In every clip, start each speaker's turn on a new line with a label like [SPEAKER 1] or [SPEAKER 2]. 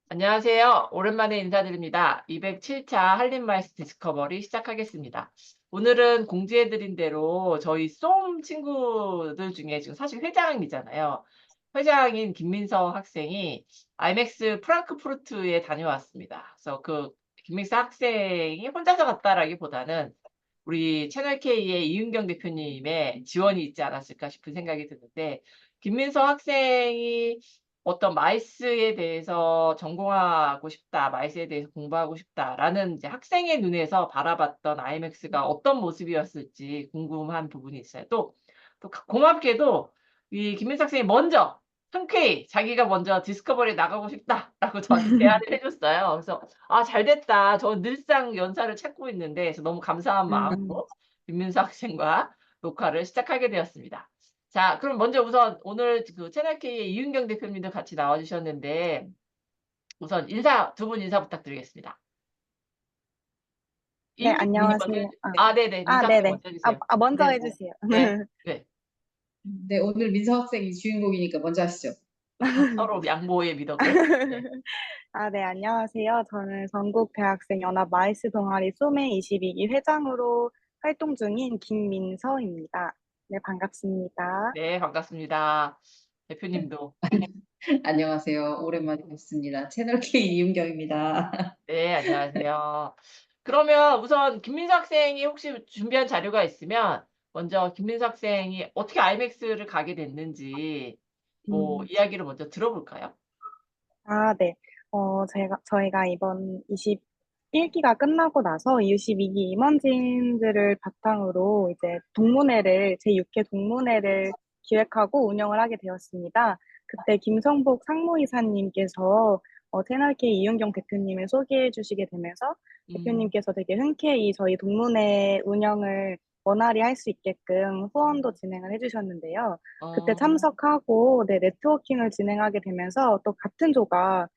[SPEAKER 1] 안녕하세요. 오랜만에 인사드립니다. 207차 한림마이스 디스커버리 시작하겠습니다. 오늘은 공지해드린 대로 저희 쏨 친구들 중에 지금 사실 회장이잖아요. 회장인 김민서 학생이 IMAX 프랑크푸르트에 다녀왔습니다. 그래서 그 김민서 학생이 혼자서 갔다라기보다는 우리 채널K의 이은경 대표님의 지원이 있지 않았을까 싶은 생각이 드는데, 김민서 학생이 어떤 마이스에 대해서 전공하고 싶다, 마이스에 대해서 공부하고 싶다라는 이제 학생의 눈에서 바라봤던 IMAX가 어떤 모습이었을지 궁금한 부분이 있어요. 또 고맙게도 이 김민석 학생이 먼저 흔쾌히 자기가 먼저 "디스커버리에 나가고 싶다."라고 저한테 제안을 해 줬어요. 그래서 '아 잘됐다. 저 늘상 연사를 찾고 있는데.' 그래서 너무 감사한
[SPEAKER 2] 음.
[SPEAKER 1] 마음으로 김민석 학생과 녹화를 시작하게 되었습니다. 자, 그럼 먼저 우선 오늘 그 채널K의 이윤경 대표님도 같이 나와 주셨는데, 우선 인사 두 분 인사 부탁드리겠습니다.
[SPEAKER 2] 네,
[SPEAKER 1] 이윤경 대표님 먼저 해
[SPEAKER 2] 안녕하세요.
[SPEAKER 1] 주 네네. 민서 학생
[SPEAKER 2] 네네.
[SPEAKER 1] 먼저 해 주세요.
[SPEAKER 2] 먼저 해
[SPEAKER 1] 네네.
[SPEAKER 2] 주세요.
[SPEAKER 1] 네. 네.
[SPEAKER 3] 네, 오늘 민서 학생이 주인공이니까 먼저 하시죠.
[SPEAKER 1] 서로 양보의 미덕을. 네.
[SPEAKER 2] 네, 안녕하세요. 저는 전국 대학생 연합 마이스 동아리 소매 22기 회장으로 활동 중인 김민서입니다. 네, 반갑습니다.
[SPEAKER 1] 네, 반갑습니다.
[SPEAKER 3] 네.
[SPEAKER 1] 대표님도.
[SPEAKER 3] 안녕하세요. 오랜만에 뵙습니다. 채널 K 이윤경입니다.
[SPEAKER 1] 네, 안녕하세요. 그러면 우선 김민서 학생이 혹시 준비한 자료가 있으면 먼저 김민서 학생이 어떻게 IMAX를 가게 됐는지 뭐
[SPEAKER 2] 음.
[SPEAKER 1] 이야기를 먼저 들어볼까요?
[SPEAKER 2] 네. 저희가 이번 21기가 끝나고 나서 22기 임원진들을 바탕으로 이제 동문회를 제6회 동문회를 기획하고 운영을 하게 되었습니다. 그때 김성복 상무이사님께서 채널K 이윤경 대표님을 소개해 주시게 되면서
[SPEAKER 1] 음.
[SPEAKER 2] 대표님께서 되게 흔쾌히 저희 동문회 운영을 원활히 할 수 있게끔 후원도 진행을 해 주셨는데요. 그때
[SPEAKER 1] 어.
[SPEAKER 2] 참석하고 네, 네트워킹을 진행하게 되면서 또 같은 조가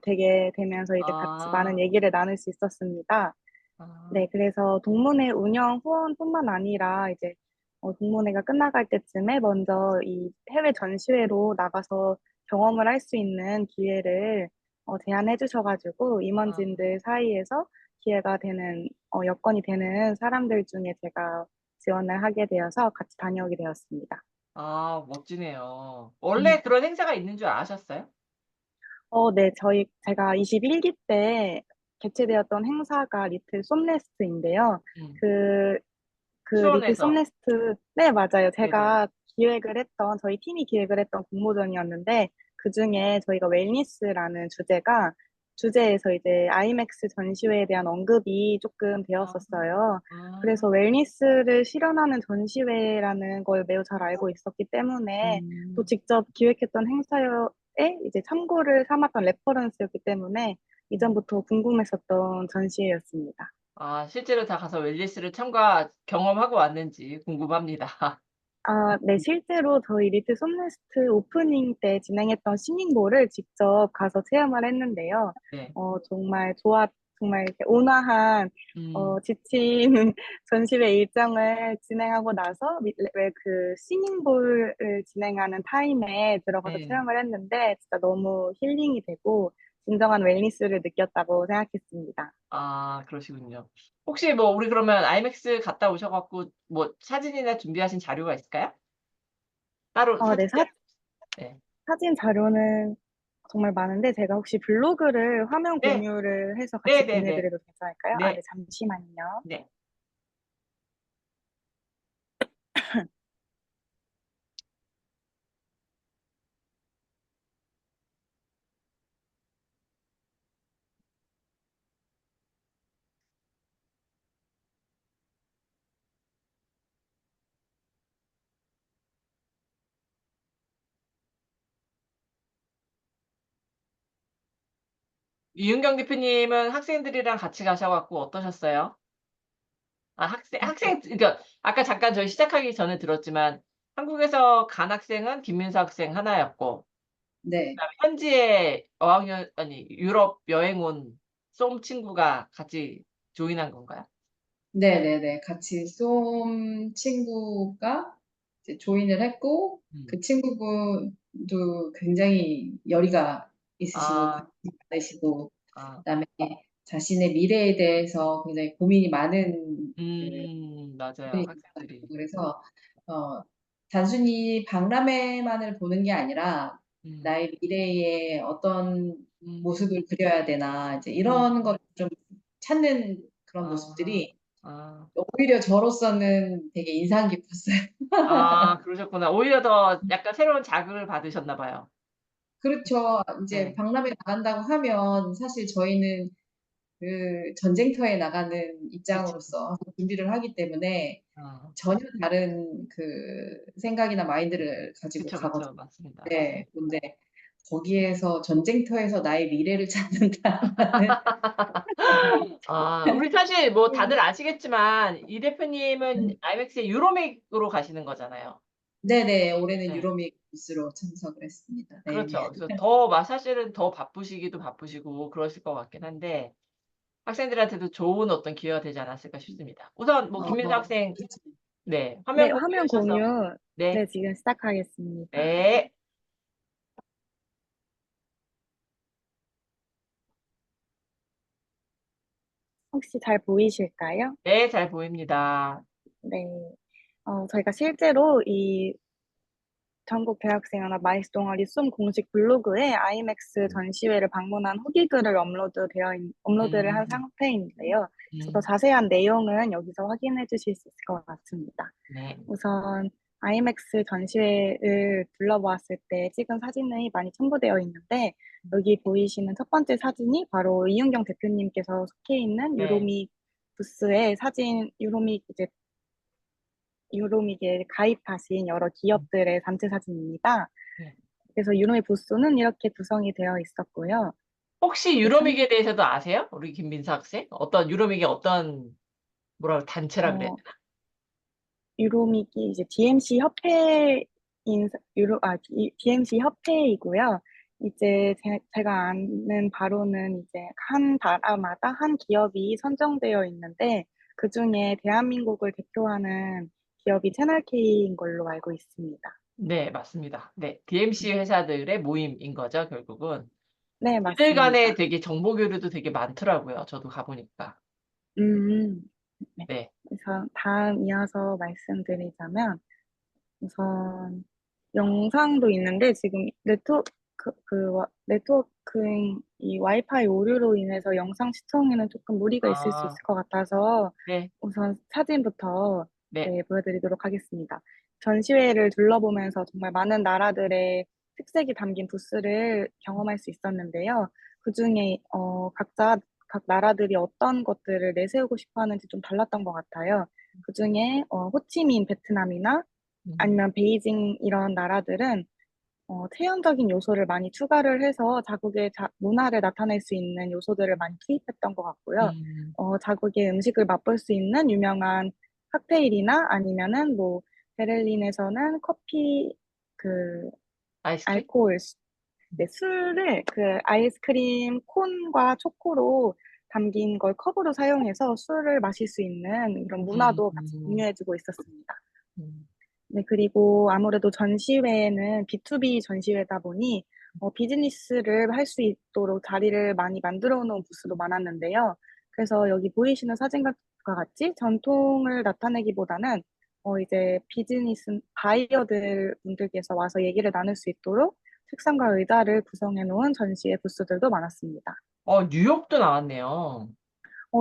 [SPEAKER 2] 되게 되면서 이제 같이 많은
[SPEAKER 1] 아.
[SPEAKER 2] 얘기를 나눌 수 있었습니다.
[SPEAKER 1] 아.
[SPEAKER 2] 네, 그래서 동문회 운영 후원뿐만 아니라 이제 동문회가 끝나갈 때쯤에 먼저 이 해외 전시회로 나가서 경험을 할 수 있는 기회를 제안해 주셔 가지고
[SPEAKER 1] 아.
[SPEAKER 2] 임원진들 사이에서 기회가 되는 여건이 되는 사람들 중에 제가 지원을 하게 되어서 같이 다녀오게 되었습니다.
[SPEAKER 1] 멋지네요. 원래 그런 행사가 있는 줄 아셨어요?
[SPEAKER 2] 네. 제가 21기 때 개최되었던 행사가 리틀 솜레스트인데요.
[SPEAKER 1] 음.
[SPEAKER 2] 그 리틀
[SPEAKER 1] 수원에서.
[SPEAKER 2] 솜레스트. 네, 맞아요.
[SPEAKER 1] 네네.
[SPEAKER 2] 제가 저희 팀이 기획을 했던 공모전이었는데 그중에 저희가 웰니스라는 주제에서 이제 아이맥스 전시회에 대한 언급이 쪼끔
[SPEAKER 1] 아.
[SPEAKER 2] 되었었어요. 그래서
[SPEAKER 1] 아.
[SPEAKER 2] 웰니스를 실현하는 전시회라는 걸 매우 잘 알고 있었기 때문에 또
[SPEAKER 1] 음.
[SPEAKER 2] 직접 기획했던 행사에 이제 참고를 삼았던 레퍼런스였기 때문에
[SPEAKER 1] 음.
[SPEAKER 2] 이전부터 궁금했었던 전시회였습니다.
[SPEAKER 1] 실제로 다 가서 웰니스를 경험하고 왔는지 궁금합니다.
[SPEAKER 2] 네. 실제로 저희 리트 솜네스트 오프닝 때 진행했던 시닝볼을 직접 가서 체험을 했는데요.
[SPEAKER 1] 네.
[SPEAKER 2] 정말 이렇게 온화한
[SPEAKER 1] 음.
[SPEAKER 2] 지친 전시회 일정을 진행하고 나서 왜 그 시닝볼을 진행하는 타임에 들어가서
[SPEAKER 1] 네.
[SPEAKER 2] 체험을 했는데 진짜 너무 힐링이 되고 진정한 웰니스를 느꼈다고 생각했습니다.
[SPEAKER 1] 그러시군요. 혹시 뭐 우리 그러면 IMAX 갔다 오셔 갖고 뭐 사진이나 준비하신 자료가 있을까요? 따로
[SPEAKER 2] 네.
[SPEAKER 1] 사진 네.
[SPEAKER 2] 사진 자료는 정말 많은데 제가 혹시 블로그를 화면
[SPEAKER 1] 네.
[SPEAKER 2] 공유를 해서 같이 보내
[SPEAKER 1] 네네네.
[SPEAKER 2] 드려도 괜찮을까요? 네,
[SPEAKER 1] 네.
[SPEAKER 2] 잠시만요.
[SPEAKER 1] 네. 이윤경 대표님은 학생들이랑 같이 가셔 갖고 어떠셨어요?
[SPEAKER 2] 네.
[SPEAKER 1] 그러니까 아까 잠깐 저희 시작하기 전에 들었지만 한국에서 간 학생은 김민서 학생 하나 였고,
[SPEAKER 3] 네.
[SPEAKER 1] 그다음에 현지에 어학연 아니 유럽 여행 온 쏨 친구가 같이 조인한 건가요?
[SPEAKER 3] 네네네. 같이 쏨 친구가 이제 조인을 했고
[SPEAKER 1] 음.
[SPEAKER 3] 그 친구분도 굉장히 열의가 있으시고
[SPEAKER 1] 아,
[SPEAKER 3] 관심이 많으시고
[SPEAKER 1] 아,
[SPEAKER 3] 그다음에 자신의 미래에 대해서 굉장히 고민이 많은 그
[SPEAKER 1] 맞아요.
[SPEAKER 3] 분이
[SPEAKER 1] 학생들이.
[SPEAKER 3] 그래서 어, 단순히 박람회만을 보는 게 아니라
[SPEAKER 1] 음,
[SPEAKER 3] 나의 미래에 어떤
[SPEAKER 1] 음,
[SPEAKER 3] 모습을 그려야 되나 이제 이런
[SPEAKER 1] 음,
[SPEAKER 3] 걸 좀 찾는 그런
[SPEAKER 1] 아,
[SPEAKER 3] 모습들이
[SPEAKER 1] 아,
[SPEAKER 3] 오히려 저로서는 되게 인상 깊었어요.
[SPEAKER 1] 그러셨구나. 오히려 더 약간 새로운 자극을 받으셨나 봐요.
[SPEAKER 3] 그렇죠. 이제
[SPEAKER 1] 네.
[SPEAKER 3] 박람회 나간다고 하면 사실 저희는 그 전쟁터에 나가는
[SPEAKER 1] 그쵸.
[SPEAKER 3] 입장으로서 준비를 하기 때문에
[SPEAKER 1] 어,
[SPEAKER 3] 전혀 다른 그 생각이나 마인드를 가지고
[SPEAKER 1] 그쵸, 그쵸.
[SPEAKER 3] 가거든요.
[SPEAKER 1] 맞습니다.
[SPEAKER 3] 네, 근데 거기에서 전쟁터에서 나의 미래를 찾는다는
[SPEAKER 1] 우리 사실 뭐 다들 아시겠지만 이 대표님은 IMAX의 유로믹으로 가시는 거잖아요.
[SPEAKER 3] 네네, 올해는
[SPEAKER 1] 네.
[SPEAKER 3] 유로믹 부스로 참석을 했습니다. 네.
[SPEAKER 1] 그렇죠. 그래서 더 사실은 더 바쁘시기도 바쁘시고 그러실 것 같긴 한데 학생들한테도 좋은 어떤 기회가 되지 않았을까 싶습니다. 우선 뭐 김민수 학생
[SPEAKER 3] 그렇죠.
[SPEAKER 1] 네, 화면
[SPEAKER 2] 네, 화면
[SPEAKER 1] 공유하셔서
[SPEAKER 2] 공유. 네,
[SPEAKER 1] 네.
[SPEAKER 2] 지금 시작하겠습니다.
[SPEAKER 1] 네.
[SPEAKER 2] 혹시 잘 보이실까요?
[SPEAKER 1] 네, 잘 보입니다.
[SPEAKER 2] 네. 저희가 실제로 이 전국 대학생연합 마이스 동아리 숨 공식 블로그에 아이맥스 전시회를 방문한 후기글을 업로드를 한
[SPEAKER 1] 음.
[SPEAKER 2] 상태인데요. 그래서 더
[SPEAKER 1] 음.
[SPEAKER 2] 자세한 내용은 여기서 확인해 주실 수 있을 것 같습니다.
[SPEAKER 1] 네.
[SPEAKER 2] 우선 아이맥스 전시회를 둘러보았을 때 찍은 사진이 많이 첨부되어 있는데 여기 보이시는 첫 번째 사진이 바로 이윤경 대표님께서 속해 있는
[SPEAKER 1] 네.
[SPEAKER 2] 유로믹 부스의 사진, 유로믹에 가입하신 여러 기업들의 단체 사진입니다.
[SPEAKER 1] 네.
[SPEAKER 2] 그래서 유로믹 부스는 이렇게 구성이 되어 있었고요.
[SPEAKER 1] 혹시
[SPEAKER 2] 그 상,
[SPEAKER 1] 유로믹에 대해서도 아세요? 우리 김민수 학생? 어떤 유로믹이 어떤 뭐라 그래 단체라 그래야
[SPEAKER 2] 어,
[SPEAKER 1] 되나?
[SPEAKER 2] 유로믹이 이제 DMC 협회인 DMC 협회이고요. 이제 제가 아는 바로는 이제 한 나라마다 한 기업이 선정되어 있는데 그 중에 대한민국을 대표하는 기업이 채널K인 걸로 알고 있습니다.
[SPEAKER 1] 네, 맞습니다. 네. DMC 회사들의 모임인 거죠, 결국은.
[SPEAKER 2] 네,
[SPEAKER 1] 이들 간에
[SPEAKER 2] 맞습니다.
[SPEAKER 1] 되게 정보 교류도 되게 많더라고요. 저도 가 보니까.
[SPEAKER 2] 음, 네.
[SPEAKER 1] 네.
[SPEAKER 2] 그래서 다음 이어서 말씀드리자면 우선 영상도 있는데 지금 네트워크ing 이 와이파이 오류로 인해서 영상 시청에는 조금 무리가 있을 수
[SPEAKER 1] 아,
[SPEAKER 2] 있을 것 같아서
[SPEAKER 1] 네.
[SPEAKER 2] 우선 사진부터
[SPEAKER 1] 네.
[SPEAKER 2] 네, 보여드리도록 하겠습니다. 전시회를 둘러보면서 정말 많은 나라들의 특색이 담긴 부스를 경험할 수 있었는데요. 그중에 각 나라들이 어떤 것들을 내세우고 싶어 하는지 좀 달랐던 것 같아요. 그중에 호치민 베트남이나
[SPEAKER 1] 음.
[SPEAKER 2] 아니면 베이징 이런 나라들은 체험적인 요소를 많이 추가를 해서 자국의 문화를 나타낼 수 있는 요소들을 많이 투입했던 것 같고요.
[SPEAKER 1] 음.
[SPEAKER 2] 자국의 음식을 맛볼 수 있는 유명한 칵테일이나 아니면은 뭐 베를린에서는 커피 그
[SPEAKER 1] 아이스크림?
[SPEAKER 2] 알코올 네, 술을 그 아이스크림 콘과 초코로 담긴 걸 컵으로 사용해서 술을 마실 수 있는 이런
[SPEAKER 1] 음.
[SPEAKER 2] 문화도 같이
[SPEAKER 1] 음.
[SPEAKER 2] 공유해주고 있었습니다.
[SPEAKER 1] 음.
[SPEAKER 2] 네, 그리고 아무래도 전시회는 B2B 전시회다 보니 비즈니스를 할 수 있도록 자리를 많이 만들어 놓은 부스도 많았는데요. 그래서 여기 보이시는 사진과 같이 전통을 나타내기보다는 이제 비즈니스 바이어들 분들께서 와서 얘기를 나눌 수 있도록 책상과 의자를 구성해 놓은 전시회 부스들도 많았습니다.
[SPEAKER 1] 뉴욕도 나왔네요.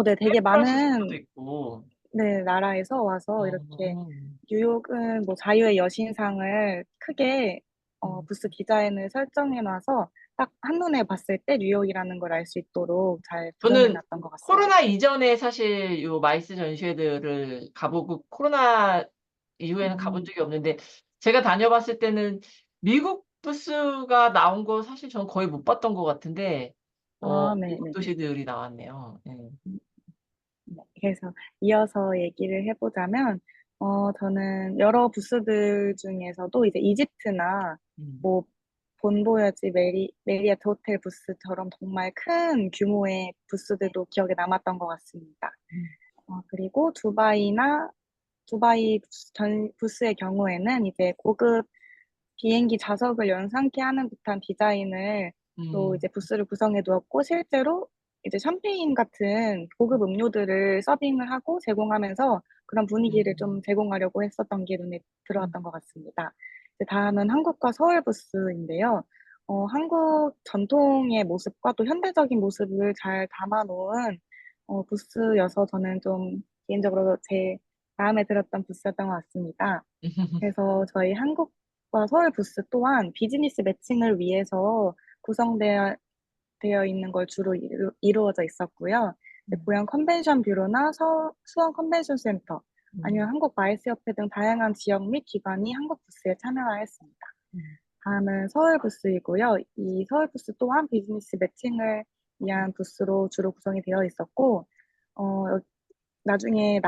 [SPEAKER 2] 네, 되게
[SPEAKER 1] 샌프란시스코도
[SPEAKER 2] 많은
[SPEAKER 1] 있고.
[SPEAKER 2] 네, 나라에서 와서 이렇게
[SPEAKER 1] 어.
[SPEAKER 2] 뉴욕은 뭐 자유의 여신상을 크게
[SPEAKER 1] 음.
[SPEAKER 2] 부스 디자인을 설정해 놔서 딱 한눈에 봤을 때 뉴욕이라는 걸 알 수 있도록 잘 구성해
[SPEAKER 1] 저는
[SPEAKER 2] 놨던 것 같습니다.
[SPEAKER 1] 코로나 이전에 사실 요 마이스 전시회들을 가보고 코로나 이후에는 가본
[SPEAKER 2] 음,
[SPEAKER 1] 적이 없는데 제가 다녀봤을 때는 미국 부스가 나온 거 사실 저는 거의 못 봤던 것 같은데 미국
[SPEAKER 2] 네네네.
[SPEAKER 1] 도시들이 나왔네요. 예.
[SPEAKER 2] 네, 그래서 이어서 얘기를 해보자면, 저는 여러 부스들 중에서도 이제 이집트나
[SPEAKER 1] 음.
[SPEAKER 2] 뭐 본보여지 메리어트 호텔 부스처럼 정말 큰 규모의 부스들도 기억에 남았던 것 같습니다.
[SPEAKER 1] 음.
[SPEAKER 2] 그리고 두바이 부스의 경우에는 이제 고급 비행기 좌석을 연상케 하는 듯한 디자인을 로
[SPEAKER 1] 음,
[SPEAKER 2] 이제 부스를 구성해 두었고, 실제로 이제 샴페인 같은 고급 음료들을 서빙을 하고 제공하면서 그런 분위기를 좀
[SPEAKER 1] 음,
[SPEAKER 2] 제공하려고 했었던 게 눈에
[SPEAKER 1] 음,
[SPEAKER 2] 들어왔던 것 같습니다. 이제 다음은 한국과 서울 부스인데요. 한국 전통의 모습과 또 현대적인 모습을 잘 담아놓은 부스여서 저는 좀 개인적으로 제 마음에 들었던 부스였던 것 같습니다. 그래서 저희 한국과 서울 부스 또한 비즈니스 매칭을 위해서 구성되어 있는 걸 주로 이루어져 있었고요. 이제
[SPEAKER 1] 음,
[SPEAKER 2] 고양 컨벤션 뷰로나 수원 컨벤션 센터, 아니면
[SPEAKER 1] 음,
[SPEAKER 2] 한국 마이스협회 등 다양한 지역 및 기관이 한국 부스에 참여하였습니다.
[SPEAKER 1] 음,
[SPEAKER 2] 다음은 서울 부스이고요. 이 서울 부스 또한 비즈니스 매칭을 위한 부스로 주로 구성이 되어 있었고, 나중에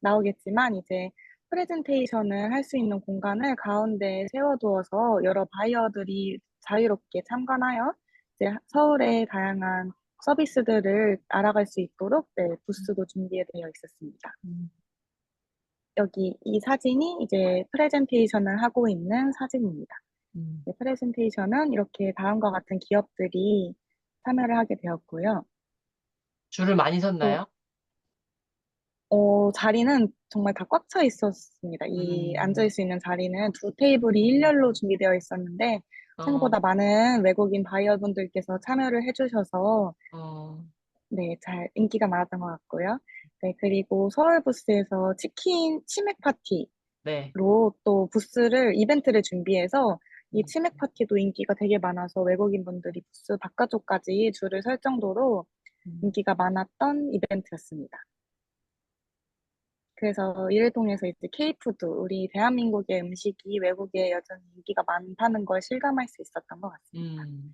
[SPEAKER 2] 나오겠지만 이제 프레젠테이션을 할 수 있는 공간을 가운데에 세워두어서 여러 바이어들이 자유롭게 참관하여 이제 서울의 다양한 서비스들을 알아갈 수 있도록 네, 부스도 준비되어 있었습니다.
[SPEAKER 1] 음,
[SPEAKER 2] 여기 이 사진이 이제 프레젠테이션을 하고 있는 사진입니다.
[SPEAKER 1] 음.
[SPEAKER 2] 네, 프레젠테이션은 이렇게 다음과 같은 기업들이 참여를 하게 되었고요.
[SPEAKER 1] 줄을 많이
[SPEAKER 2] 또
[SPEAKER 1] 섰나요?
[SPEAKER 2] 자리는 정말 다 꽉 차 있었습니다. 이 앉을
[SPEAKER 1] 음,
[SPEAKER 2] 수 있는 자리는 두 테이블이 일렬로 준비되어 있었는데
[SPEAKER 1] 어,
[SPEAKER 2] 생각보다 많은 외국인 바이어분들께서 참여를 해주셔서
[SPEAKER 1] 어,
[SPEAKER 2] 네, 잘 인기가 많았던 것 같고요. 네, 그리고 서울 부스에서 치킨 치맥 파티로
[SPEAKER 1] 네.
[SPEAKER 2] 또 부스를 이벤트를 준비해서 이
[SPEAKER 1] 음,
[SPEAKER 2] 치맥 파티도 인기가 되게 많아서 외국인 분들이 부스 바깥쪽까지 줄을 설 정도로
[SPEAKER 1] 음,
[SPEAKER 2] 인기가 많았던 이벤트였습니다. 그래서 이를 통해서 이제 K푸드, 우리 대한민국의 음식이 외국에 여전히 인기가 많다는 걸 실감할 수 있었던 것 같습니다.
[SPEAKER 1] 음,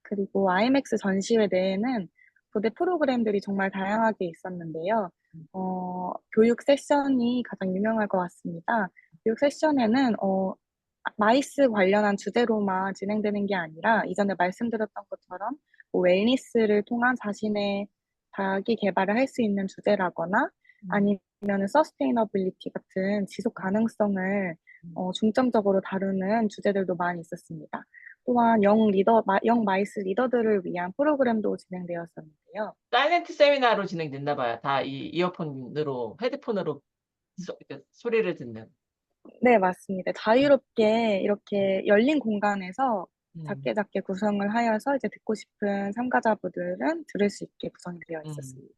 [SPEAKER 2] 그리고 IMAX 전시회 내에는 부대 프로그램들이 정말 다양하게 있었는데요. 교육 세션이 가장 유명할 것 같습니다. 교육 세션에는 마이스 관련한 주제로만 진행되는 게 아니라 이전에 말씀드렸던 것처럼 뭐 웰니스를 통한 자신의 자기 개발을 할 수 있는 주제라거나
[SPEAKER 1] 음,
[SPEAKER 2] 아니면은 서스테이너빌리티 같은 지속 가능성을
[SPEAKER 1] 음.
[SPEAKER 2] 중점적으로 다루는 주제들도 많이 있었습니다. 또한 영 마이스 리더들을 위한 프로그램도 진행되었었는데요.
[SPEAKER 1] 사일렌트 세미나로 진행됐나 봐요. 다 이 이어폰으로, 헤드폰으로 이렇게 소리를 듣는.
[SPEAKER 2] 네, 맞습니다. 자유롭게 이렇게 열린 공간에서
[SPEAKER 1] 음,
[SPEAKER 2] 작게 작게 구성을 하여서 이제 듣고 싶은 참가자분들은 들을 수 있게 구성이 되어
[SPEAKER 1] 음,
[SPEAKER 2] 있었습니다.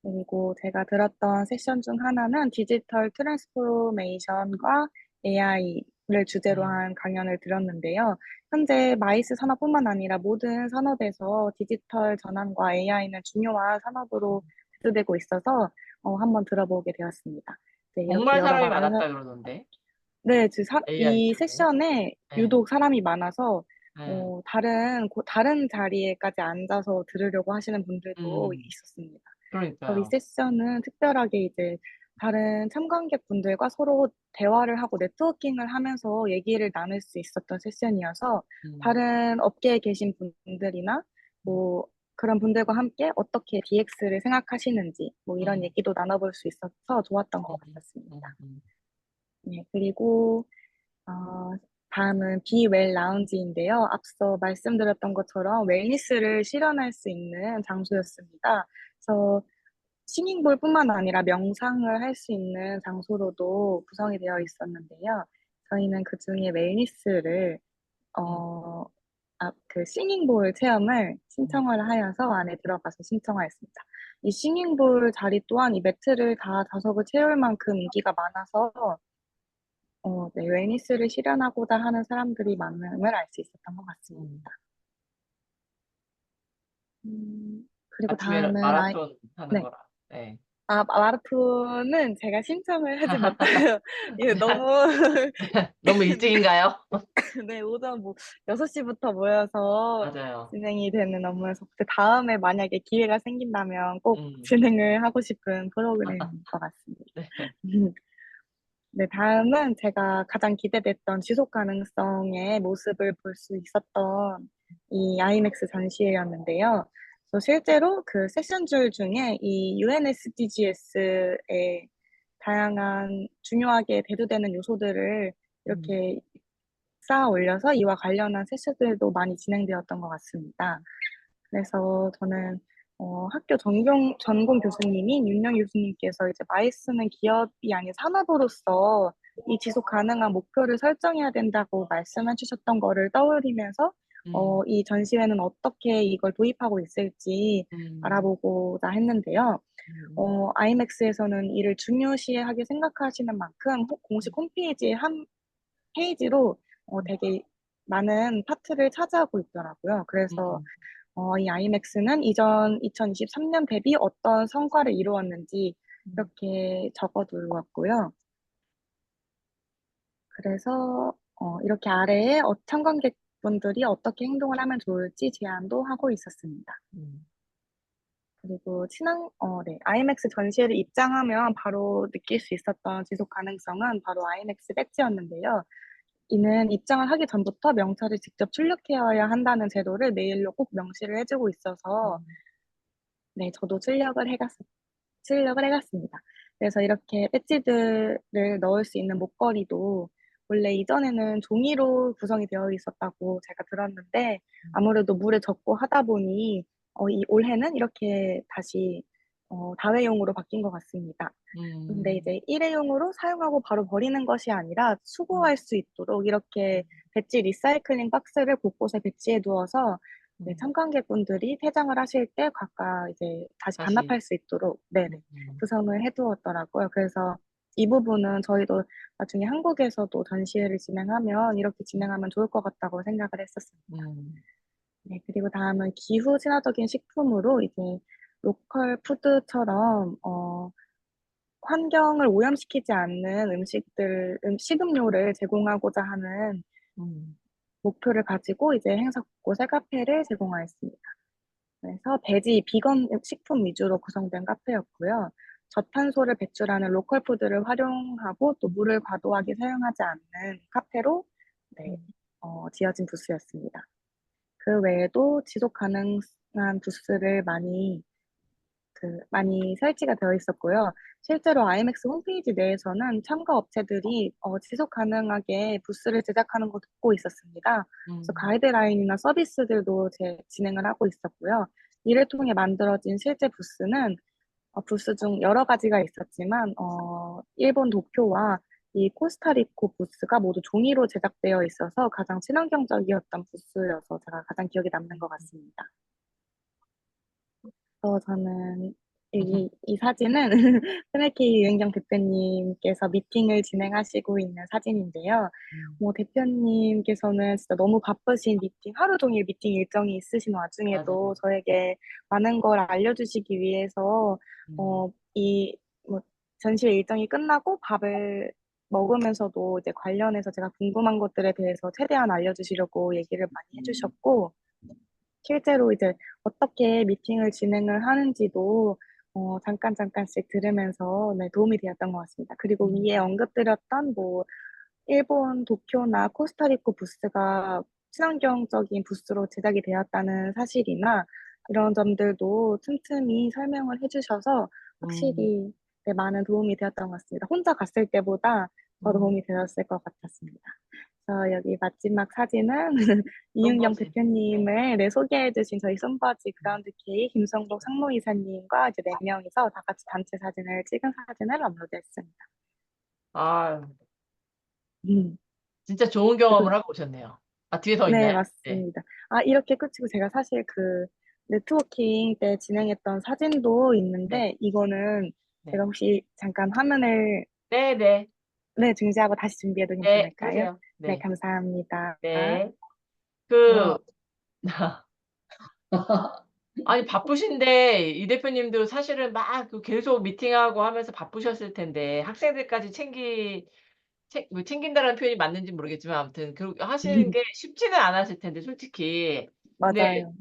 [SPEAKER 2] 그리고 제가 들었던 세션 중 하나는 디지털 트랜스포메이션과 AI를 주제로
[SPEAKER 1] 음,
[SPEAKER 2] 한 강연을 들었는데요. 현재 마이스 산업뿐만 아니라 모든 산업에서 디지털 전환과 AI는 중요한 산업으로 대두되고 있어서 한번 들어보게 되었습니다. 네, 이렇게
[SPEAKER 1] 정말
[SPEAKER 2] 여러
[SPEAKER 1] 사람이
[SPEAKER 2] 많은
[SPEAKER 1] 많았다 그러던데.
[SPEAKER 2] 네,
[SPEAKER 1] AI
[SPEAKER 2] 이
[SPEAKER 1] 때문에.
[SPEAKER 2] 세션에
[SPEAKER 1] 네,
[SPEAKER 2] 유독 사람이 많아서
[SPEAKER 1] 네.
[SPEAKER 2] 다른 자리에까지 앉아서 들으려고 하시는 분들도
[SPEAKER 1] 음,
[SPEAKER 2] 있었습니다. 저희
[SPEAKER 1] 그러니까요.
[SPEAKER 2] 세션은 특별하게 이제 다른 참관객분들과 서로 대화를 하고 네트워킹을 하면서 얘기를 나눌 수 있었던 세션이어서
[SPEAKER 1] 음,
[SPEAKER 2] 다른 업계에 계신 분들이나
[SPEAKER 1] 음,
[SPEAKER 2] 뭐 그런 분들과 함께 어떻게 DX를 생각하시는지 뭐 이런
[SPEAKER 1] 음,
[SPEAKER 2] 얘기도 나눠볼 수 있어서 좋았던 것
[SPEAKER 1] 음,
[SPEAKER 2] 같았습니다.
[SPEAKER 1] 음.
[SPEAKER 2] 네, 그리고 어, 다음은 비웰 라운지인데요. 앞서 말씀드렸던 것처럼 웰니스를 실현할 수 있는 장소였습니다. 그래서 싱잉볼뿐만 아니라 명상을 할 수 있는 장소로도 구성이 되어 있었는데요. 저희는 그 중에 웰니스를
[SPEAKER 1] 음,
[SPEAKER 2] 그 싱잉볼 체험을
[SPEAKER 1] 음.
[SPEAKER 2] 신청을 하여서 안에 들어가서 신청하였습니다. 이 싱잉볼 자리 또한 이 매트를 다 좌석을 채울 만큼 인기가 많아서 네, 웰니스를 실현하고자 하는 사람들이 많음을 알 수 있었던 것
[SPEAKER 1] 음.
[SPEAKER 2] 같습니다. 그리고
[SPEAKER 1] 아침에
[SPEAKER 2] 다음은
[SPEAKER 1] 마라톤 하는
[SPEAKER 2] 네.
[SPEAKER 1] 거라. 네.
[SPEAKER 2] 마라톤은 제가 신청을 하지 못해요. 이게 너무,
[SPEAKER 1] 너무 일찍인가요?
[SPEAKER 2] 네, 오전 뭐 6시부터 모여서
[SPEAKER 1] 맞아요.
[SPEAKER 2] 진행이 되는 업무여서 그 다음에 만약에 기회가 생긴다면 꼭
[SPEAKER 1] 음,
[SPEAKER 2] 진행을 하고 싶은 프로그램인 것 같습니다.
[SPEAKER 1] 네.
[SPEAKER 2] 네, 다음은 제가 가장 기대됐던 지속 가능성의 모습을 볼 수 있었던 이 IMAX 전시회였는데요. 그래서 실제로 그 세션줄 중에 이 UNSDGs의 다양한 중요하게 대두되는 요소들을
[SPEAKER 1] 음,
[SPEAKER 2] 이렇게 쌓아 올려서 이와 관련한 세수들도 많이 진행되었던 것 같습니다. 그래서 저는 학교 전공 교수님인 윤영 교수님께서 이제 마이스는 기업이 아닌 산업으로서 이 지속 가능한 목표를 설정해야 된다고 말씀해 주셨던 거를 떠올리면서
[SPEAKER 1] 음,
[SPEAKER 2] 이 전시회는 어떻게 이걸 도입하고 있을지
[SPEAKER 1] 음,
[SPEAKER 2] 알아보고자 했는데요.
[SPEAKER 1] 음,
[SPEAKER 2] 아이맥스에서는 이를 중요시하게 생각하시는 만큼 공식 홈페이지의 한 페이지로 되게 많은 파트를 차지하고 있더라고요. 그래서
[SPEAKER 1] 음,
[SPEAKER 2] 이 아이맥스는 이전 2023년 대비 어떤 성과를 이루었는지
[SPEAKER 1] 음,
[SPEAKER 2] 이렇게 적어 두었고요. 그래서 이렇게 아래에 참관객분들이 어떻게 행동을 하면 좋을지 제안도 하고 있었습니다.
[SPEAKER 1] 음,
[SPEAKER 2] 그리고 네, 아이맥스 전시회를 입장하면 바로 느낄 수 있었던 지속 가능성은 바로 아이맥스 배지였는데요. 이는 입장을 하기 전부터 명찰을 직접 출력해야 한다는 제도를 메일로 꼭 명시를 해주고 있어서
[SPEAKER 1] 음,
[SPEAKER 2] 네, 저도 출력을 해갔습니다. 그래서 이렇게 배지들을 넣을 수 있는 목걸이도 원래 이전에는 종이로 구성이 되어 있었다고 제가 들었는데 아무래도 물에 젖고 하다 보니 올해는 이렇게 다시 다회용으로 바뀐 것 같습니다. 근데
[SPEAKER 1] 음,
[SPEAKER 2] 이제 일회용으로 사용하고 바로 버리는 것이 아니라
[SPEAKER 1] 음,
[SPEAKER 2] 수거할 수 있도록 이렇게 배지 리사이클링 박스를 곳곳에 배치해 두어서 네,
[SPEAKER 1] 음.
[SPEAKER 2] 참관객분들이 퇴장을 하실 때 각각 이제 다시
[SPEAKER 1] 다시,
[SPEAKER 2] 반납할 수 있도록 네네
[SPEAKER 1] 음,
[SPEAKER 2] 구성을 해 두었더라고요. 그래서 이 부분은 저희도 나중에 한국에서도 전시회를 진행하면 이렇게 진행하면 좋을 것 같다고 생각을 했었습니다.
[SPEAKER 1] 음,
[SPEAKER 2] 네, 그리고 다음은 기후 친화적인 식품으로 이제 로컬 푸드처럼 환경을 오염시키지 않는 식음료를 제공하고자 하는
[SPEAKER 1] 음,
[SPEAKER 2] 목표를 가지고 이제 행사 곳곳에 카페를 제공하였습니다. 그래서 베지 비건 식품 위주로 구성된 카페였고요. 저탄소를 배출하는 로컬 푸드를 활용하고 또 물을 과도하게 사용하지 않는 카페로 네,
[SPEAKER 1] 음,
[SPEAKER 2] 지어진 부스였습니다. 그 외에도 지속 가능한 부스를 많이 설치가 되어 있었고요. 실제로 IMX 홈페이지 내에서는 참가 업체들이 지속 가능하게 부스를 제작하는 걸 돕고 있었습니다. 그래서
[SPEAKER 1] 음,
[SPEAKER 2] 가이드라인이나 서비스들도 진행을 하고 있었고요. 이를 통해 만들어진 실제 부스는 부스 중 여러 가지가 있었지만 일본 도쿄와 이 코스타리코 부스가 모두 종이로 제작되어 있어서 가장 친환경적이었던 부스여서 제가 가장 기억에 남는 것 같습니다. 그래서 저는 이 사진은 스네키 유인경 대표님께서 미팅을 진행하시고 있는 사진인데요.
[SPEAKER 1] 음,
[SPEAKER 2] 뭐 대표님께서는 진짜 너무 바쁘신 하루 종일 미팅 일정이 있으신
[SPEAKER 1] 맞아요.
[SPEAKER 2] 와중에도 저에게 많은 걸 알려주시기 위해서
[SPEAKER 1] 음,
[SPEAKER 2] 뭐 전시회 일정이 끝나고 밥을 먹으면서도 이제 관련해서 제가 궁금한 것들에 대해서 최대한 알려주시려고 얘기를 많이 해주셨고 실제로 이제 어떻게 미팅을 진행을 하는지도 잠깐씩 들으면서 네, 도움이 되었던 것 같습니다. 그리고 위에
[SPEAKER 1] 음,
[SPEAKER 2] 언급드렸던 뭐 일본 도쿄나 코스타리코 부스가 친환경적인 부스로 제작이 되었다는 사실이나 이런 점들도 틈틈이 설명을 해주셔서
[SPEAKER 1] 음,
[SPEAKER 2] 확실히 네, 많은 도움이 되었던 것 같습니다. 혼자 갔을 때보다 더
[SPEAKER 1] 음.
[SPEAKER 2] 도움이 되었을 것 같았습니다. 여기 마지막 사진은 이윤경
[SPEAKER 1] 손버지. 네.
[SPEAKER 2] 대표님을 네, 소개해주신 저희 손바지 그라운드 K 김성복 상무이사님과 이제 4명이서 다 같이 단체 사진을 찍은 사진을 업로드했습니다.
[SPEAKER 1] 아,
[SPEAKER 2] 음.
[SPEAKER 1] 진짜 좋은
[SPEAKER 2] 그리고
[SPEAKER 1] 경험을 하고 오셨네요. 아, 뒤에 더
[SPEAKER 2] 네,
[SPEAKER 1] 있나요? 네.
[SPEAKER 2] 맞습니다. 이렇게 끝이고 제가 사실 그 네트워킹 때 진행했던 사진도
[SPEAKER 1] 네.
[SPEAKER 2] 있는데 이거는
[SPEAKER 1] 네.
[SPEAKER 2] 제가 혹시 잠깐 화면을
[SPEAKER 1] 네, 네.
[SPEAKER 2] 네, 중지하고 다시 준비해도
[SPEAKER 1] 네,
[SPEAKER 2] 괜찮을까요?
[SPEAKER 1] 하세요.
[SPEAKER 2] 네,
[SPEAKER 1] 네.
[SPEAKER 2] 감사합니다.
[SPEAKER 1] 네.
[SPEAKER 3] 와,
[SPEAKER 1] 그, 아니, 바쁘신데, 이 대표님도 사실은 막 그 계속 미팅하고 하면서 바쁘셨을 텐데, 학생들까지 뭐 챙긴다는 표현이 맞는지 모르겠지만, 아무튼, 하시는 게 쉽지는 않았을 텐데, 솔직히. 근데,
[SPEAKER 2] 맞아요.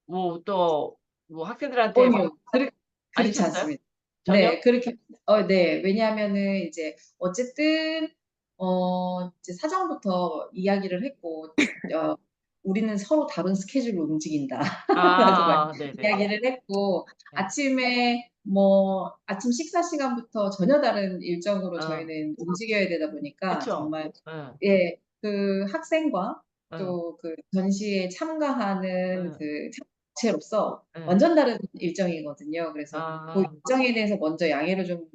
[SPEAKER 1] 뭐, 또, 뭐, 학생들한테 막,
[SPEAKER 3] 아니요. 그렇지
[SPEAKER 1] 아니셨어요?
[SPEAKER 3] 않습니다.
[SPEAKER 1] 전혀?
[SPEAKER 3] 네, 네. 왜냐하면은 이제 어쨌든 이제 사전부터 이야기를 했고, 어, 우리는 서로 다른 스케줄로 움직인다. 라고
[SPEAKER 1] 네네.
[SPEAKER 3] 이야기를 했고,
[SPEAKER 1] 네.
[SPEAKER 3] 아침 식사 시간부터 전혀 다른 일정으로
[SPEAKER 1] 어,
[SPEAKER 3] 저희는 움직여야 되다 보니까
[SPEAKER 1] 그쵸.
[SPEAKER 3] 정말
[SPEAKER 1] 응.
[SPEAKER 3] 예. 그 학생과
[SPEAKER 1] 응,
[SPEAKER 3] 또 그 전시에 참가하는
[SPEAKER 1] 응,
[SPEAKER 3] 그 참가체로서
[SPEAKER 1] 응.
[SPEAKER 3] 완전 다른 일정이거든요. 그래서 그
[SPEAKER 1] 아,
[SPEAKER 3] 일정에 대해서 먼저 양해를 좀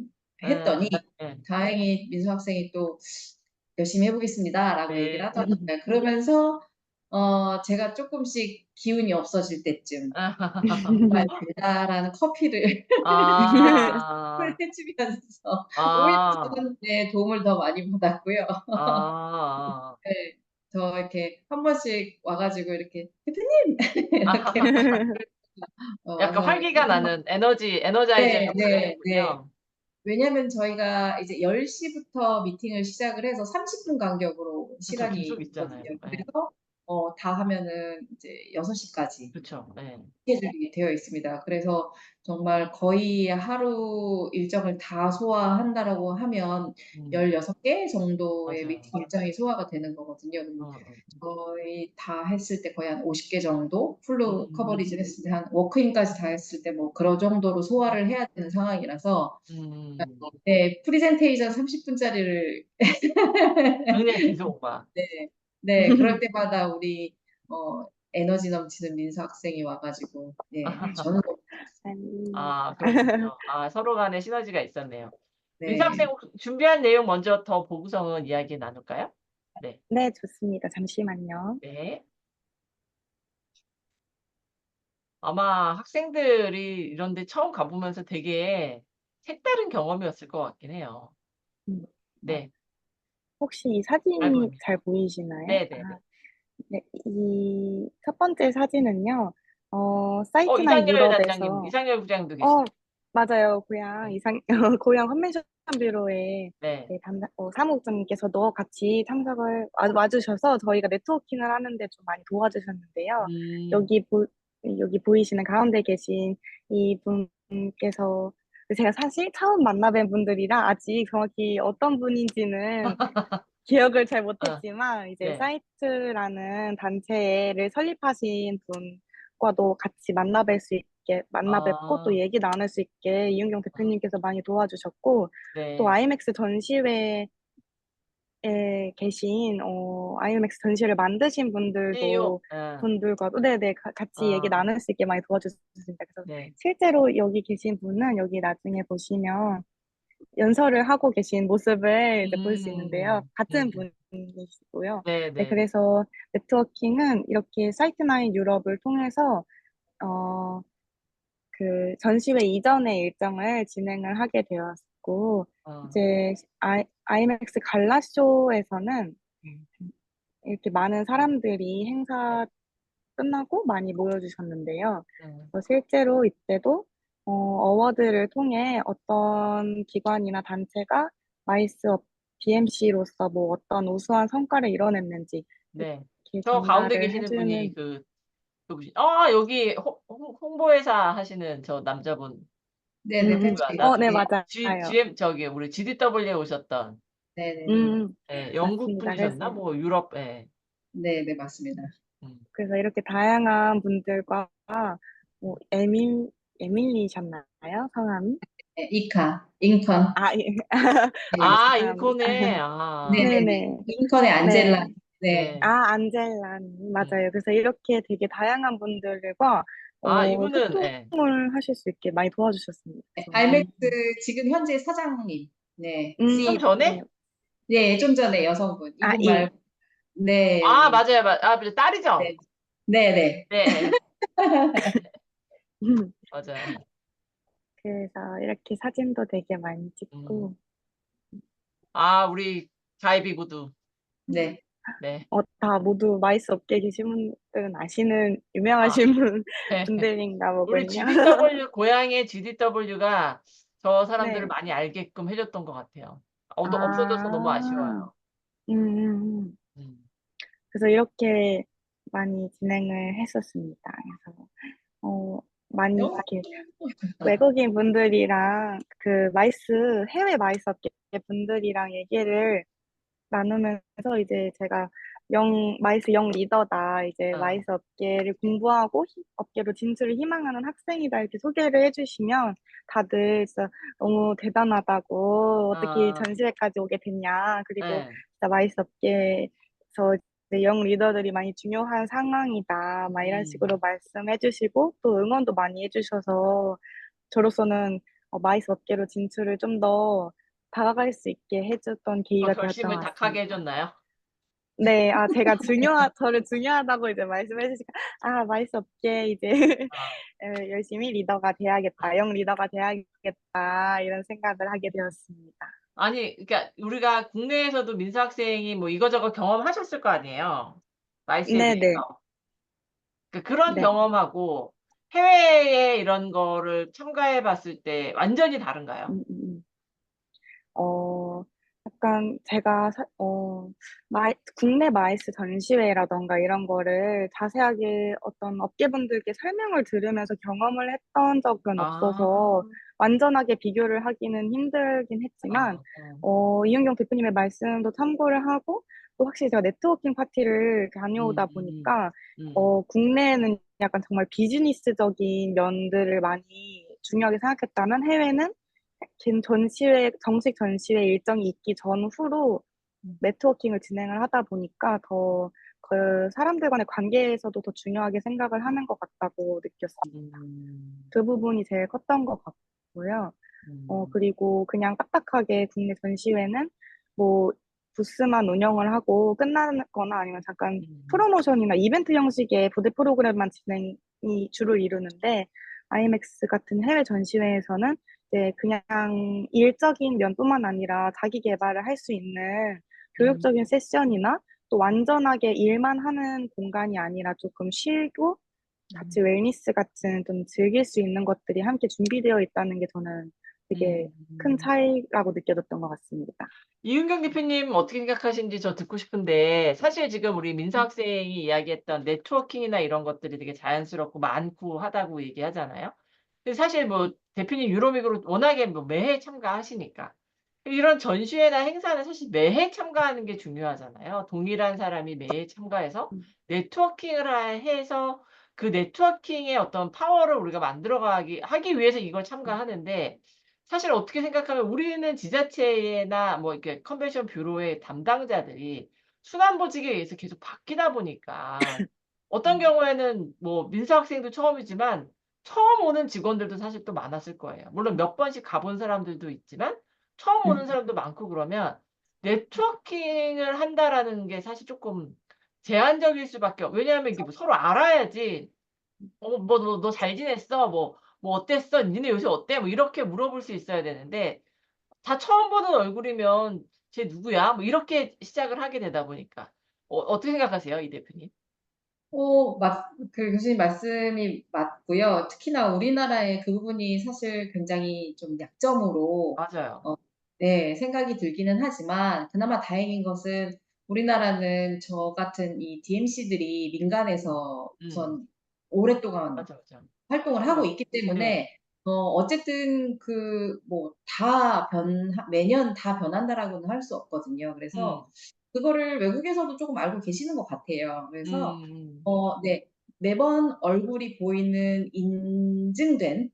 [SPEAKER 3] 했더니
[SPEAKER 1] 응, 응.
[SPEAKER 3] 다행히 민수 학생이 또 열심히 해보겠습니다라고 얘기를
[SPEAKER 1] 네.
[SPEAKER 3] 하더라고요. 그러면서 제가 조금씩 기운이 없어질 때쯤 정말 달달한 커피를
[SPEAKER 1] 아,
[SPEAKER 3] 해주면서 오히려
[SPEAKER 1] 아,
[SPEAKER 3] 저한테 도움을 더 많이 받았고요.
[SPEAKER 1] 아,
[SPEAKER 3] 네, 저 이렇게 한 번씩 와가지고 이렇게 대표님 이렇게
[SPEAKER 1] 아. 약간
[SPEAKER 3] 와서
[SPEAKER 1] 활기가 나는 에너자이저
[SPEAKER 3] 네,
[SPEAKER 1] 역할을
[SPEAKER 3] 네, 네.
[SPEAKER 1] 해줬군요.
[SPEAKER 3] 왜냐면 저희가 이제 10시부터 미팅을 시작을 해서 30분 간격으로
[SPEAKER 1] 그쵸,
[SPEAKER 3] 시간이
[SPEAKER 1] 계속 있잖아요.
[SPEAKER 3] 있거든요.
[SPEAKER 1] 네.
[SPEAKER 3] 그래서 다 하면은 이제 6시까지
[SPEAKER 1] 그쵸, 네.
[SPEAKER 3] 스케줄이 되어 있습니다. 그래서 정말 거의 하루 일정을 다 소화한다라고 하면
[SPEAKER 1] 음,
[SPEAKER 3] 16개 정도의
[SPEAKER 1] 맞아요.
[SPEAKER 3] 미팅 일정이 소화가 되는 거거든요.
[SPEAKER 1] 어,
[SPEAKER 3] 거의 다 했을 때 거의 한 50개 정도 풀로 커버리지를
[SPEAKER 1] 음,
[SPEAKER 3] 했을 때 한 워크인까지 다 했을 때 뭐 그런 정도로 소화를 해야 되는 상황이라서
[SPEAKER 1] 음,
[SPEAKER 3] 네, 프리젠테이션 30분짜리를
[SPEAKER 1] 그냥 계속 막,
[SPEAKER 3] 네, 네, 그럴 때마다 우리 에너지 넘치는 민수 학생이 와가지고 네, 저는
[SPEAKER 2] 아니,
[SPEAKER 1] 아, 그렇군요. 아, 서로 간에 시너지가 있었네요. 민서 학생
[SPEAKER 3] 네,
[SPEAKER 1] 혹시 준비한 내용 먼저 더 보고서 이야기 나눌까요? 네,
[SPEAKER 2] 네, 좋습니다. 잠시만요.
[SPEAKER 1] 네. 아마 학생들이 이런데 처음 가보면서 되게 색다른 경험이었을 것 같긴 해요.
[SPEAKER 2] 음, 어,
[SPEAKER 1] 네,
[SPEAKER 2] 혹시 이
[SPEAKER 1] 알고
[SPEAKER 2] 사진이 잘
[SPEAKER 1] 있습니다.
[SPEAKER 2] 보이시나요?
[SPEAKER 1] 네네네.
[SPEAKER 2] 네, 이 첫 번째 사진은요, 사이트나인
[SPEAKER 1] 이상열 단장님,
[SPEAKER 2] 유럽에서,
[SPEAKER 1] 이상열 부장도 계시죠?
[SPEAKER 2] 맞아요. 고향,
[SPEAKER 1] 네,
[SPEAKER 2] 고향 컨벤션 뷰로의
[SPEAKER 1] 네.
[SPEAKER 2] 네, 사무국장님께서도 같이 참석을 와주셔서 저희가 네트워킹을 하는데 좀 많이 도와주셨는데요.
[SPEAKER 1] 음,
[SPEAKER 2] 여기 여기 보이시는 가운데 계신 이 분께서 제가 사실 처음 만나뵌 분들이라 아직 정확히 어떤 분인지는 기억을 잘
[SPEAKER 1] 어,
[SPEAKER 2] 못했지만 이제
[SPEAKER 1] 네.
[SPEAKER 2] 사이트라는 단체를 설립하신 분과도 같이 만나 뵙고 또
[SPEAKER 1] 아,
[SPEAKER 2] 얘기 나눌 수 있게 이윤경 대표님께서 많이 도와주셨고 또
[SPEAKER 1] 네.
[SPEAKER 2] IMAX 전시회에 계신 IMAX 전시회를 만드신
[SPEAKER 1] CEO,
[SPEAKER 2] 분들과도 네네 같이 얘기
[SPEAKER 1] 아,
[SPEAKER 2] 나눌 수 있게 많이 도와주셨습니다. 그래서
[SPEAKER 1] 네.
[SPEAKER 2] 실제로 여기 계신 분은 여기 나중에 보시면 연설을 하고 계신 모습을 이제 볼 수 있는데요. 같은
[SPEAKER 1] 음,
[SPEAKER 2] 분이시고요. 네,
[SPEAKER 1] 네네.
[SPEAKER 2] 그래서 네트워킹은 이렇게 사이트나인 유럽을 통해서 어, 그 전시회 이전의 일정을 진행을 하게 되었고,
[SPEAKER 1] 어,
[SPEAKER 2] 이제 IMAX 갈라쇼에서는
[SPEAKER 1] 음,
[SPEAKER 2] 이렇게 많은 사람들이 행사 끝나고 많이 모여주셨는데요.
[SPEAKER 1] 음,
[SPEAKER 2] 실제로 이때도 어워드를 통해 어떤 기관이나 단체가 마이스 BMC로서 뭐 어떤 우수한 성과를 이뤄냈는지
[SPEAKER 1] 네.
[SPEAKER 2] 이렇게
[SPEAKER 1] 저 가운데
[SPEAKER 2] 전달을
[SPEAKER 1] 계시는 분이
[SPEAKER 2] 해주는
[SPEAKER 1] 누구시? 여기 홍보회사 하시는 저 남자분
[SPEAKER 3] 네,
[SPEAKER 1] 누구야?
[SPEAKER 3] 대표님,
[SPEAKER 2] 네,
[SPEAKER 3] 네,
[SPEAKER 2] 맞아요.
[SPEAKER 1] GM 저기 우리 GDW에 오셨던
[SPEAKER 3] 네, 네, 네,
[SPEAKER 1] 영국
[SPEAKER 2] 맞습니다.
[SPEAKER 1] 분이셨나? 뭐 유럽
[SPEAKER 3] 네, 네, 맞습니다.
[SPEAKER 1] 음.
[SPEAKER 2] 그래서 이렇게 다양한 분들과 뭐 에밀리셨나요? 성함이?
[SPEAKER 3] 네, 잉컨,
[SPEAKER 2] 예. 네,
[SPEAKER 3] 네,
[SPEAKER 2] 죄송합니다.
[SPEAKER 1] 인코네.
[SPEAKER 3] 네, 네, 네,
[SPEAKER 2] 네네.
[SPEAKER 3] 잉컨의 안젤라,
[SPEAKER 2] 네.
[SPEAKER 3] 네,
[SPEAKER 1] 네.
[SPEAKER 2] 안젤라님,
[SPEAKER 1] 음.
[SPEAKER 2] 맞아요. 그래서 이렇게 되게 다양한 분들과
[SPEAKER 1] 이분은
[SPEAKER 2] 소통을 하실 수 있게 많이 도와주셨습니다. 그래서,
[SPEAKER 3] 알맥스 지금 현재 사장님, 네,
[SPEAKER 1] 좀
[SPEAKER 3] CEO,
[SPEAKER 1] 전에?
[SPEAKER 3] 네, 좀 전에 여성분, 이분 말고, 네, 우리,
[SPEAKER 1] 맞아요. 딸이죠?
[SPEAKER 3] 네, 네, 네.
[SPEAKER 1] 네. 맞아요.
[SPEAKER 2] 그래서 이렇게 사진도 되게 많이
[SPEAKER 1] 음.
[SPEAKER 2] 찍고,
[SPEAKER 1] 우리 가이비 구두.
[SPEAKER 3] 네.
[SPEAKER 1] 네.
[SPEAKER 2] 다 모두 마이스 업계에 계신 분들은 아시는
[SPEAKER 1] 아,
[SPEAKER 2] 유명하신
[SPEAKER 1] 네.
[SPEAKER 2] 분들인가
[SPEAKER 1] 우리
[SPEAKER 2] 보군요.
[SPEAKER 1] GDW, 고향의 GDW가 저 사람들을
[SPEAKER 2] 네.
[SPEAKER 1] 많이 알게끔 해줬던 것 같아요. 없어져서 너무
[SPEAKER 2] 아,
[SPEAKER 1] 아쉬워요.
[SPEAKER 2] 음, 음, 음.
[SPEAKER 1] 음.
[SPEAKER 2] 그래서 이렇게 많이 진행을 했었습니다. 그래서, 많이
[SPEAKER 3] 너무
[SPEAKER 2] 이렇게 외국인 분들이랑 해외 마이스 업계 분들이랑 얘기를 나누면서 이제 제가 마이스 영 리더다. 이제
[SPEAKER 1] 어,
[SPEAKER 2] 마이스 업계를 공부하고 업계로 진출을 희망하는 학생이다. 이렇게 소개를 해주시면 다들 진짜 너무 대단하다고 어떻게
[SPEAKER 1] 어,
[SPEAKER 2] 전시회까지 오게 됐냐. 그리고
[SPEAKER 1] 네.
[SPEAKER 2] 진짜 마이스 업계에서 저 이제 영 리더들이 많이 중요한 상황이다." 막 이런 식으로 말씀해 주시고 또 응원도 많이 해 주셔서 저로서는 마이스 업계로 진출을 좀 더 다가갈 수 있게 해 줬던
[SPEAKER 1] 더
[SPEAKER 2] 계기가 되었던
[SPEAKER 1] 결심을
[SPEAKER 2] 것
[SPEAKER 1] 닥하게 해
[SPEAKER 2] 같습니다.
[SPEAKER 1] 줬나요?
[SPEAKER 2] 네. 제가 저를 중요하다고 이제 말씀해 주시니까 '아 마이스 업계에 이제
[SPEAKER 1] 아.
[SPEAKER 2] 열심히 리더가 돼야겠다. 영 리더가 돼야겠다.' 이런 생각을 하게 되었습니다.
[SPEAKER 1] 아니 그러니까 우리가 국내에서도 민서 학생이 뭐 이거저거 경험하셨을 거 아니에요, 마이스에
[SPEAKER 2] 네네.
[SPEAKER 1] 대해서. 그런
[SPEAKER 2] 네.
[SPEAKER 1] 경험하고 해외에 이런 거를 참가해 봤을 때 완전히 다른가요?
[SPEAKER 2] 음음음. 어 약간 제가 마이 국내 마이스 전시회라든가 이런 거를 자세하게 어떤 업계분들께 설명을 들으면서 경험을 했던 적은
[SPEAKER 1] 아.
[SPEAKER 2] 없어서 완전하게 비교를 하기는 힘들긴 했지만
[SPEAKER 1] 아.
[SPEAKER 2] 이은경 대표님의 말씀도 참고를 하고 또 확실히 제가 네트워킹 파티를 다녀오다
[SPEAKER 1] 음음.
[SPEAKER 2] 보니까
[SPEAKER 1] 음.
[SPEAKER 2] 국내에는 약간 정말 비즈니스적인 면들을 많이 중요하게 생각했다면 해외는 긴 전시회 정식 전시회 일정이 있기 전후로
[SPEAKER 1] 음.
[SPEAKER 2] 네트워킹을 진행을 하다 보니까 더 그 사람들 간의 관계에서도 더 중요하게 생각을 하는 것 같다고 느꼈습니다.
[SPEAKER 1] 음.
[SPEAKER 2] 그 부분이 제일 컸던 것 같고요.
[SPEAKER 1] 음.
[SPEAKER 2] 그리고 그냥 딱딱하게 국내 전시회는 뭐 부스만 운영을 하고 끝나거나 아니면 잠깐
[SPEAKER 1] 음.
[SPEAKER 2] 프로모션이나 이벤트 형식의 부대 프로그램만 진행이 주를 이루는데 IMX 같은 해외 전시회에서는 이제 그냥 일적인 면뿐만 아니라 자기 계발을 할 수 있는
[SPEAKER 1] 음.
[SPEAKER 2] 교육적인 세션이나 또 완전하게 일만 하는 공간이 아니라 쪼끔 쉬고 같이
[SPEAKER 1] 음.
[SPEAKER 2] 웰니스 같은 좀 즐길 수 있는 것들이 함께 준비되어 있다는 게 저는 되게 큰
[SPEAKER 1] 음.
[SPEAKER 2] 차이라고 느껴졌던 것 같습니다.
[SPEAKER 1] 이은경 대표님 어떻게 생각하시는지 저 듣고 싶은데 사실 지금 우리 민서
[SPEAKER 2] 음.
[SPEAKER 1] 학생이 이야기했던 네트워킹이나 이런 것들이 되게 자연스럽고 많고 하다고 얘기하잖아요. 근데 사실 뭐 대표님 유로미그로 워낙에 뭐 매해 참가하시니까 이런 전시회나 행사는 사실 매해 참가하는 게 중요하잖아요. 동일한 사람이 매해 참가해서
[SPEAKER 2] 음.
[SPEAKER 1] 네트워킹을 해서 그 네트워킹의 어떤 파워를 우리가 만들어 하기 위해서 이걸
[SPEAKER 2] 음.
[SPEAKER 1] 참가하는데 사실 어떻게 생각하면 우리는 지자체나 뭐 이렇게 컨벤션 뷰로의 담당자들이 순환보직에 의해서 계속 바뀌다 보니까 어떤
[SPEAKER 2] 음.
[SPEAKER 1] 경우에는 뭐 민서 학생도 처음이지만 처음 오는 직원들도 사실 또 많았을 거예요. 물론 몇 번씩 가본 사람들도 있지만 처음 오는
[SPEAKER 2] 음.
[SPEAKER 1] 사람도 많고 그러면 네트워킹을 한다라는 게 사실 쪼끔 제한적일 수밖에 왜냐하면 이게 뭐 서로 알아야지 뭐 "너 잘 지냈어?" 뭐 "어땠어? 니네 요새 어때?" 뭐 이렇게 물어볼 수 있어야 되는데 다 처음 보는 얼굴이면 "쟤 누구야?" 뭐 이렇게 시작을 하게 되다 보니까 어떻게 생각하세요, 이 대표님?
[SPEAKER 3] 교수님 말씀이 맞고요. 특히나 우리나라의 그 부분이 사실 굉장히 좀 약점으로
[SPEAKER 1] 맞아요.
[SPEAKER 3] 어 네 생각이 들기는 하지만 그나마 다행인 것은 우리나라는 저 같은 이 DMC들이
[SPEAKER 1] 음.
[SPEAKER 3] 민간에서
[SPEAKER 1] 음.
[SPEAKER 3] 우선 오랫동안
[SPEAKER 1] 맞아, 맞아.
[SPEAKER 3] 활동을 하고
[SPEAKER 1] 오래됐어.
[SPEAKER 3] 있기
[SPEAKER 1] 네.
[SPEAKER 3] 때문에 어쨌든 그 뭐 다 매년 다 변한다라고는 할 수 없거든요. 그래서
[SPEAKER 1] 음.
[SPEAKER 3] 그거를 외국에서도 쪼금 알고 계시는 것 같아요. 그래서
[SPEAKER 1] 음음.
[SPEAKER 3] 네. 매번 얼굴이 보이는 인증된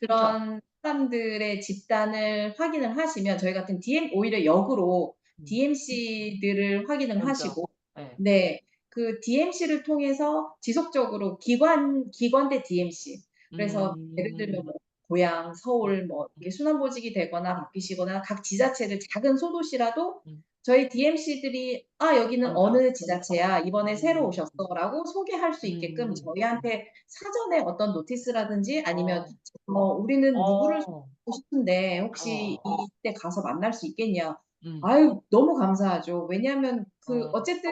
[SPEAKER 1] 그쵸.
[SPEAKER 3] 그런 사람들의 집단을 확인을 하시면 저희 같은 오히려 역으로
[SPEAKER 1] 음.
[SPEAKER 3] DMC들을 확인을
[SPEAKER 1] 먼저.
[SPEAKER 3] 하시고
[SPEAKER 1] 예.
[SPEAKER 3] 네. 그 DMC를 통해서 지속적으로 기관대 DMC 그래서 예를 들면
[SPEAKER 1] 음.
[SPEAKER 3] 뭐 고향,
[SPEAKER 1] 음.
[SPEAKER 3] 서울 뭐 이게 순환보직이 되거나 바뀌시거나 각 지자체들 작은 소도시라도
[SPEAKER 1] 음.
[SPEAKER 3] 저희 DMC들이 "아 여기는
[SPEAKER 1] 먼저.
[SPEAKER 3] 어느 지자체야. 이번에 새로
[SPEAKER 1] 음.
[SPEAKER 3] 오셨어."라고 소개할 수 있게끔
[SPEAKER 1] 음.
[SPEAKER 3] 저희한테 사전에 어떤 노티스라든지 아니면
[SPEAKER 1] 어.
[SPEAKER 3] "우리는 누구를
[SPEAKER 1] 어.
[SPEAKER 3] 소개하고 싶은데 혹시
[SPEAKER 1] 어.
[SPEAKER 3] 이때 가서 만날 수 있겠냐."
[SPEAKER 1] 음.
[SPEAKER 3] 아유 너무 감사하죠. 왜냐하면
[SPEAKER 1] 어.
[SPEAKER 3] 어쨌든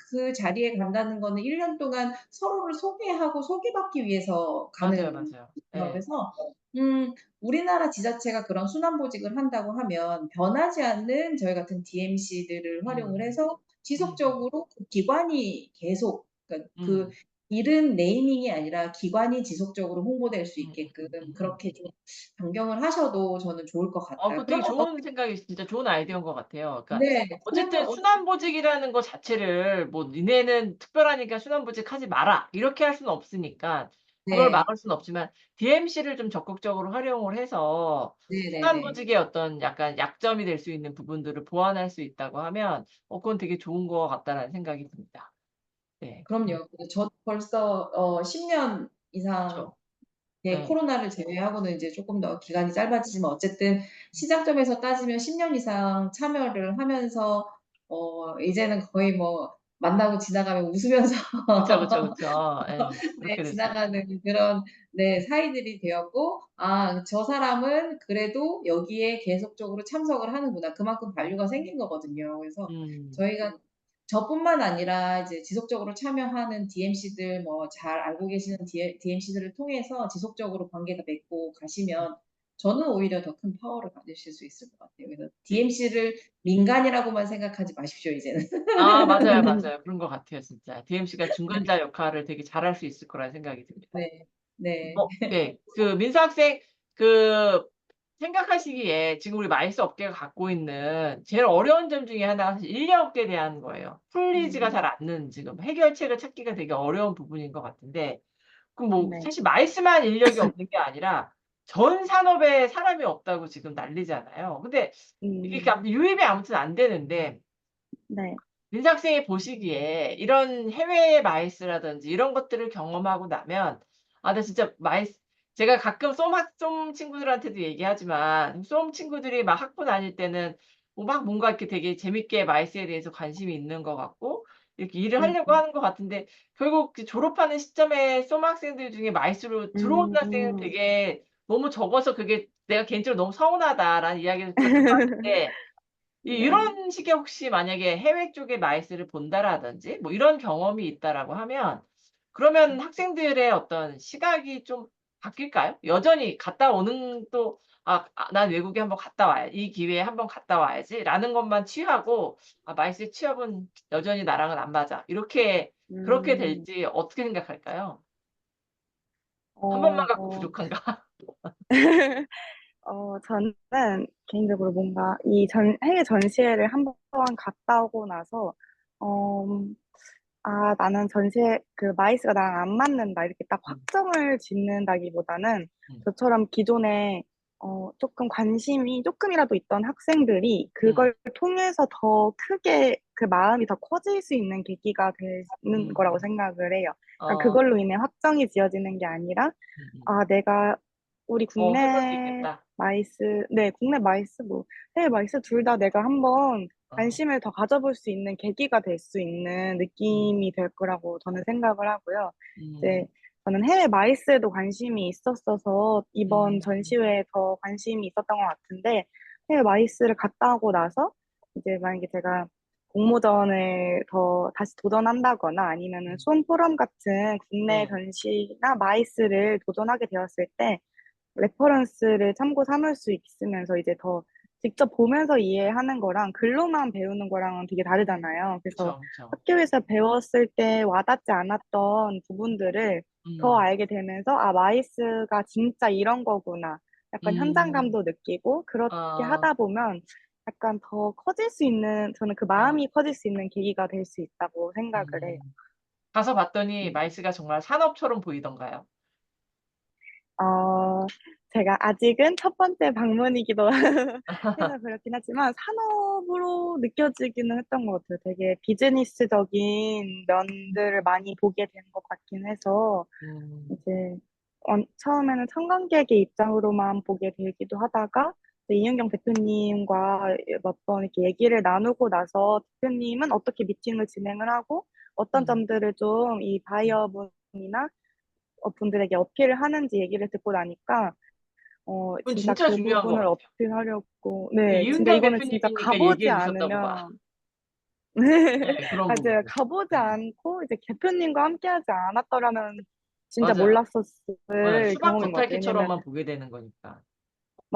[SPEAKER 3] 그 자리에 간다는 거는 1년 동안 서로를 소개하고 소개받기 위해서
[SPEAKER 1] 맞아요,
[SPEAKER 3] 가는
[SPEAKER 1] 맞아요.
[SPEAKER 3] 거예요.
[SPEAKER 1] 예.
[SPEAKER 3] 그래서 우리나라 지자체가 그런 순환보직을 한다고 하면 변하지 않는 저희 같은 DMC들을 활용을
[SPEAKER 1] 음.
[SPEAKER 3] 해서
[SPEAKER 1] 음.
[SPEAKER 3] 지속적으로 그 기관이 계속 그러니까 그
[SPEAKER 1] 음.
[SPEAKER 3] 이름 네이밍이 아니라 기관이 지속적으로 홍보될 수 있게끔
[SPEAKER 1] 음음음음음.
[SPEAKER 3] 그렇게 좀 변경을 하셔도 저는 좋을 것 같아요.
[SPEAKER 1] 그거 되게
[SPEAKER 3] 그러면
[SPEAKER 1] 좋은 생각이 진짜 좋은 아이디어인 것 같아요. 그러니까
[SPEAKER 3] 네.
[SPEAKER 1] 어쨌든
[SPEAKER 3] 그러면
[SPEAKER 1] 순환보직이라는 거 자체를 뭐 "니네는 특별하니까 순환보직 하지 마라." 이렇게 할 수는 없으니까 그걸
[SPEAKER 3] 네.
[SPEAKER 1] 막을 수는 없지만 DMC를 좀 적극적으로 활용을 해서
[SPEAKER 3] 네네네.
[SPEAKER 1] 순환보직의 어떤 약간 약점이 될 수 있는 부분들을 보완할 수 있다고 하면 그건 되게 좋은 것 같다라는 생각이 듭니다. 네.
[SPEAKER 3] 그럼요. 저도 벌써 10년 이상
[SPEAKER 1] 그쵸.
[SPEAKER 3] 예,
[SPEAKER 1] 예.
[SPEAKER 3] 코로나를 제외하고는 이제 조금 더 기간이 짧아지지만 어쨌든 시작점에서 따지면 10년 이상 참여를 하면서 이제는 거의 뭐 만나고 지나가면 웃으면서
[SPEAKER 1] 그쵸, 그쵸, 그쵸. 예.
[SPEAKER 3] 네,
[SPEAKER 1] 그렇게 됐어요.
[SPEAKER 3] 지나가는 그런 네, 사이들이 되었고 '아, 저 사람은 그래도 여기에 계속적으로 참석을 하는구나.' 그만큼 발류가 생긴 거거든요. 그래서
[SPEAKER 1] 음.
[SPEAKER 3] 저희가 저뿐만 아니라 이제 지속적으로 참여하는 DMC들 뭐 잘 알고 계시는 DMC들을 통해서 지속적으로 관계가 맺고 가시면 저는 오히려 더 큰 파워를 받으실 수 있을 것 같아요. 그래서 DMC를 민간이라고만 생각하지 마십시오, 이제는.
[SPEAKER 1] 아 맞아요, 맞아요. 그런 것 같아요 진짜. DMC가 중간자 역할을 되게 잘할 수 있을 거라는 생각이 듭니다.
[SPEAKER 3] 네. 네.
[SPEAKER 1] 네. 그 민서 학생 그 생각하시기에 지금 우리 마이스 업계가 갖고 있는 제일 어려운 점 중에 하나가 사실 인력에 대한 거예요. 풀리지가
[SPEAKER 3] 음.
[SPEAKER 1] 잘 않는 지금 해결책을 찾기가 되게 어려운 부분인 것 같은데 그럼 뭐
[SPEAKER 2] 네.
[SPEAKER 1] 사실 마이스만 인력이 없는 게 아니라 전 산업에 사람이 없다고 지금 난리잖아요. 근데 이게
[SPEAKER 2] 음.
[SPEAKER 1] 유입이 아무튼 안 되는데
[SPEAKER 2] 네.
[SPEAKER 1] 민서 학생이 보시기에 이런 해외의 마이스라든지 이런 것들을 경험하고 나면 나 진짜 마이스 제가 가끔 쏨 친구들한테도 얘기하지만 쏨 친구들이 막 학부 다닐 때는 막 뭔가 이렇게 되게 재밌게 마이스에 대해서 관심이 있는 것 같고 이렇게 일을 하려고
[SPEAKER 2] 음.
[SPEAKER 1] 하는 것 같은데 결국 그 졸업하는 시점에 쏨 학생들 중에 마이스로 들어오는 학생은
[SPEAKER 2] 음.
[SPEAKER 1] 되게 너무 적어서 그게 내가 개인적으로 너무 서운하다라는 이야기를 듣고 하는데
[SPEAKER 2] 네.
[SPEAKER 1] 이런 식의 혹시 만약에 해외 쪽의 마이스를 본다라든지 뭐 이런 경험이 있다라고 하면 그러면 학생들의 어떤 시각이 좀 바뀔까요? 여전히 갔다 오는 또 '난 외국에 한번 갔다 와야 이 기회에 한번 갔다 와야지.'라는 것만 취하고 '마이스의 취업은 여전히 나랑은 안 맞아.' 이렇게 그렇게
[SPEAKER 2] 음.
[SPEAKER 1] 될지 어떻게 생각할까요? 한 번만 갖고
[SPEAKER 2] 어.
[SPEAKER 1] 부족한가?
[SPEAKER 2] 저는 개인적으로 뭔가 이 해외 전시회를 한 번 갔다 오고 나서 어 '나는 전시회 그 마이스가 나랑 안 맞는다.' 이렇게 딱
[SPEAKER 1] 음.
[SPEAKER 2] 확정을 짓는다기보다는
[SPEAKER 1] 음.
[SPEAKER 2] 저처럼 기존에 쪼끔 관심이 쪼끔이라도 있던 학생들이
[SPEAKER 1] 음.
[SPEAKER 2] 그걸 통해서 더 크게 그 마음이 더 커질 수 있는 계기가 되는 거라고
[SPEAKER 1] 음.
[SPEAKER 2] 생각을 해요. 그러니까
[SPEAKER 1] 어.
[SPEAKER 2] 그걸로 인해 확정이 지어지는 게 아니라 내가 우리
[SPEAKER 1] 해 볼 수
[SPEAKER 2] 국내
[SPEAKER 1] 있겠다.
[SPEAKER 2] 마이스 네, 국내 마이스 뭐 해외 마이스 둘 다 내가 한번
[SPEAKER 1] 어.
[SPEAKER 2] 관심을 더 가져볼 수 있는 계기가 될 수 있는
[SPEAKER 1] 음.
[SPEAKER 2] 느낌이 될 거라고 저는 생각을 하고요.
[SPEAKER 1] 음.
[SPEAKER 2] 이제 저는 해외 마이스에도 관심이 있었어서 이번
[SPEAKER 1] 음.
[SPEAKER 2] 전시회에 더 관심이 있었던 것 같은데 해외 마이스를 갔다 오고 나서 이제 만약에 제가 공모전을 더 다시 도전한다거나 아니면은
[SPEAKER 1] 음.
[SPEAKER 2] 수험 포럼 같은 국내
[SPEAKER 1] 네.
[SPEAKER 2] 전시나 마이스를 도전하게 되었을 때 레퍼런스를 참고 삼을 수 있으면서 이제 더 직접 보면서 이해하는 거랑 글로만 배우는 거랑은 되게 다르잖아요. 그래서
[SPEAKER 1] 그쵸, 그쵸.
[SPEAKER 2] 학교에서 배웠을 때 와닿지 않았던 부분들을 더
[SPEAKER 1] 음.
[SPEAKER 2] 알게 되면서 '아, 마이스가 진짜 이런 거구나.' 약간
[SPEAKER 1] 음.
[SPEAKER 2] 현장감도 느끼고 그렇게
[SPEAKER 1] 아.
[SPEAKER 2] 하다 보면 약간 더 커질 수 있는 저는 그
[SPEAKER 1] 아.
[SPEAKER 2] 마음이 커질 수 있는 계기가 될 수 있다고 생각을 해요.
[SPEAKER 1] 음. 가서 봤더니
[SPEAKER 2] 음.
[SPEAKER 1] 마이스가 정말 산업처럼 보이던가요?
[SPEAKER 2] 어 제가 아직은 첫 번째 방문이기도 해서 그렇긴 하지만 산업으로 느껴지기는 했던 것 같아요. 되게 비즈니스적인 면들을 많이 보게 된 것 같긴 해서
[SPEAKER 1] 음.
[SPEAKER 2] 이제 처음에는 관광객의 입장으로만 보게 되기도 하다가 이제 이은경 대표님과 몇 번 이렇게 얘기를 나누고 나서 대표님은 어떻게 미팅을 진행을 하고 어떤
[SPEAKER 1] 음.
[SPEAKER 2] 점들을 좀 이
[SPEAKER 1] 음.
[SPEAKER 2] 바이어분이나 분들에게 어필을 하는지 얘기를 듣고 나니까
[SPEAKER 1] 그건
[SPEAKER 2] 진짜
[SPEAKER 1] 진짜
[SPEAKER 2] 그
[SPEAKER 1] 중요한 것
[SPEAKER 2] 부분을
[SPEAKER 1] 같아요.
[SPEAKER 2] 어필하려고
[SPEAKER 1] 그
[SPEAKER 2] 네, 진짜
[SPEAKER 1] 이은경
[SPEAKER 2] 이거는 진짜
[SPEAKER 1] 대표님이니까
[SPEAKER 2] 가보지
[SPEAKER 1] 얘기해 주셨나 보다.
[SPEAKER 2] 않으면 네.
[SPEAKER 1] 네. 그런
[SPEAKER 2] 맞아요.
[SPEAKER 1] 부분.
[SPEAKER 2] 가보지
[SPEAKER 1] 네.
[SPEAKER 2] 않고 이제 대표님과 함께하지 않았더라면 진짜
[SPEAKER 1] 맞아요. 예.
[SPEAKER 2] 몰랐었을
[SPEAKER 1] 수박
[SPEAKER 2] 경험인 것 같아요.
[SPEAKER 1] 겉핥기처럼만
[SPEAKER 2] 왜냐면
[SPEAKER 1] 보게 되는 거니까.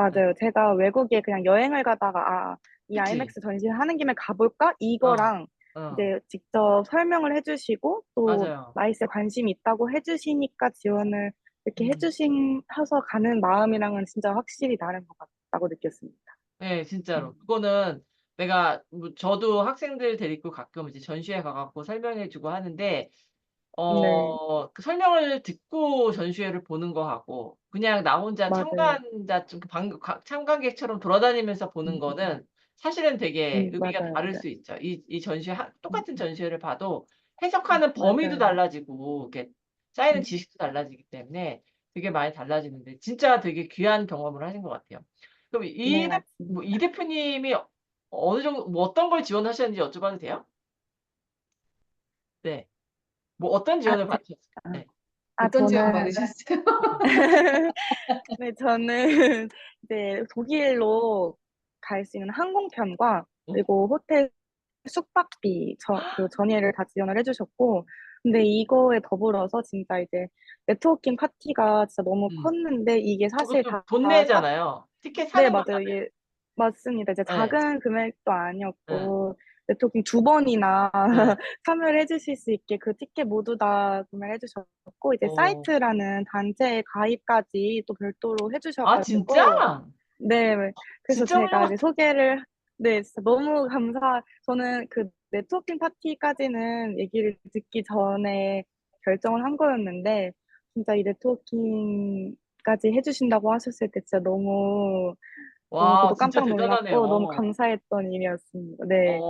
[SPEAKER 1] 예.
[SPEAKER 2] 맞아요. 제가 외국에 그냥 여행을 가다가 '아, 이
[SPEAKER 1] 그치?
[SPEAKER 2] 아이맥스 전시회 하는 김에 가볼까?'
[SPEAKER 1] 어.
[SPEAKER 2] 이거랑
[SPEAKER 1] 어.
[SPEAKER 2] 이제 직접 설명을 해 주시고 또
[SPEAKER 1] 맞아요.
[SPEAKER 2] 마이스에 관심이 있다고 해 주시니까 지원을 이렇게 해
[SPEAKER 1] 음.
[SPEAKER 2] 주셔서 가는 마음이랑은 진짜 확실히 다른 것 같다고 느꼈습니다.
[SPEAKER 1] 예
[SPEAKER 2] 음.
[SPEAKER 1] 진짜로. 그거는 내가 뭐 저도 학생들 데리고 가끔 이제 전시회 가 갖고 설명해 주고 하는데
[SPEAKER 2] 네,
[SPEAKER 1] 그 설명을 듣고 전시회를 보는 거하고 그냥 나 혼자
[SPEAKER 2] 맞아요.
[SPEAKER 1] 참가자 좀 참관객처럼 돌아다니면서 보는 거는 사실은 되게 의미가
[SPEAKER 2] 맞아요,
[SPEAKER 1] 다를
[SPEAKER 2] 맞아요.
[SPEAKER 1] 수 있죠. 이 전시회 똑같은 전시회를 봐도 해석하는 범위도
[SPEAKER 2] 맞아요.
[SPEAKER 1] 달라지고 이렇게 쌓이는 지식도 달라지기 때문에 되게 많이 달라지는데 진짜 되게 귀한 경험을 하신 것 같아요. 그럼
[SPEAKER 2] 네,
[SPEAKER 1] 이
[SPEAKER 2] 맞습니다.
[SPEAKER 1] 대표님이 어느 정도 뭐 어떤 걸 지원하셨는지 여쭤봐도 돼요? 네. 뭐 어떤
[SPEAKER 2] 아,
[SPEAKER 1] 지원을 받으셨어요?
[SPEAKER 2] 아,
[SPEAKER 1] 네.
[SPEAKER 3] 어떤 지원
[SPEAKER 2] 저는,
[SPEAKER 3] 받으셨어요?
[SPEAKER 2] 네, 저는 이제 독일로 갈 수 있는 항공편과
[SPEAKER 1] 어.
[SPEAKER 2] 그리고 호텔 숙박비 그 전예를 다 지원을 해주셨고, 근데 이거에 더불어서 진짜 이제 네트워킹 파티가 진짜 너무
[SPEAKER 1] 음.
[SPEAKER 2] 컸는데 이게 사실
[SPEAKER 1] 그것도
[SPEAKER 2] 다
[SPEAKER 1] 돈 내잖아요. 티켓
[SPEAKER 2] 네,
[SPEAKER 1] 사는
[SPEAKER 2] 맞아요.
[SPEAKER 1] 거잖아요.
[SPEAKER 2] 이게 맞습니다. 이제
[SPEAKER 1] 예.
[SPEAKER 2] 작은 금액도
[SPEAKER 1] 예.
[SPEAKER 2] 아니었고 네트워킹 두 번이나
[SPEAKER 1] 예.
[SPEAKER 2] 참여를 해주실 수 있게 그 티켓 모두 다 구매를 해주셨고 이제
[SPEAKER 1] 어.
[SPEAKER 2] 사이트라는 단체 가입까지 또 별도로
[SPEAKER 1] 아 진짜?
[SPEAKER 2] 해주셔가지고 네, 그래서
[SPEAKER 1] 진짜
[SPEAKER 2] 제가 이제
[SPEAKER 1] 훌륭하다.
[SPEAKER 2] 소개를, 네, 진짜 너무 저는 그 네트워킹 파티까지는 얘기를 듣기 전에 결정을 한 거였는데, 진짜 이 네트워킹까지 해주신다고 하셨을 때 진짜 너무
[SPEAKER 1] 와
[SPEAKER 2] 저도
[SPEAKER 1] 진짜
[SPEAKER 2] 깜짝 놀랐고, 너무
[SPEAKER 1] 대단하네요.
[SPEAKER 2] 감사했던 일이었습니다. 네,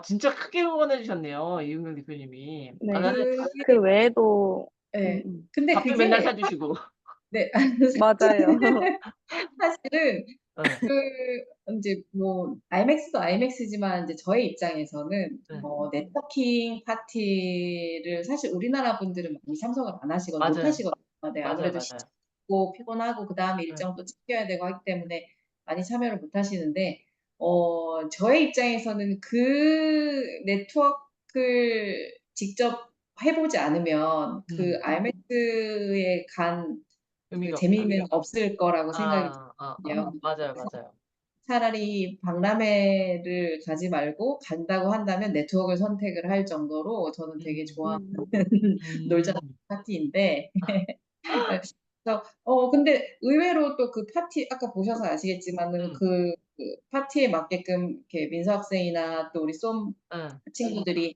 [SPEAKER 1] 진짜 크게 응원해 주셨네요. 이은경 대표님이. 아
[SPEAKER 2] 네.
[SPEAKER 1] 나는
[SPEAKER 2] 그
[SPEAKER 3] 그게,
[SPEAKER 2] 외에도,
[SPEAKER 3] 예.
[SPEAKER 2] 음, 음.
[SPEAKER 3] 근데
[SPEAKER 1] 밥도 맨날
[SPEAKER 3] 그게,
[SPEAKER 1] 사주시고.
[SPEAKER 3] 네,
[SPEAKER 2] 맞아요.
[SPEAKER 3] 사실은
[SPEAKER 1] 예.
[SPEAKER 3] 그 이제 뭐 IMAX도 IMAX지만 이제 저의 입장에서는
[SPEAKER 1] 예.
[SPEAKER 3] 네트워킹 파티를 사실 우리나라 분들은 많이 참석을 안 하시거든요. 못
[SPEAKER 1] 맞아요.
[SPEAKER 3] 하시거든요. 네,
[SPEAKER 1] 맞아요,
[SPEAKER 3] 아무래도
[SPEAKER 1] 맞아요.
[SPEAKER 3] 시간고 피곤하고 그다음에
[SPEAKER 1] 예.
[SPEAKER 3] 일정도 챙겨야 되고 하기 때문에 많이 참여를 못 하시는데 저의 입장에서는 그 네트워크를 직접 해보지 않으면 그 IMAX에 간 그
[SPEAKER 1] 의미가 없다.
[SPEAKER 3] 재미는 없을 거라고 생각이 들거든요.
[SPEAKER 1] 맞아요, 맞아요.
[SPEAKER 3] 차라리 박람회를 가지 말고 간다고 한다면 네트워크를 선택을 할 정도로 저는 되게
[SPEAKER 1] 음.
[SPEAKER 3] 좋아하는
[SPEAKER 2] 음,
[SPEAKER 3] 놀자
[SPEAKER 1] 음.
[SPEAKER 3] 파티인데 그래서 근데 의외로 또 그 파티 아까 보셔서 아시겠지만은
[SPEAKER 1] 음.
[SPEAKER 3] 그 파티에 맞게끔 이렇게 민서 학생이나 또 우리 쏨
[SPEAKER 1] 예.
[SPEAKER 3] 친구들이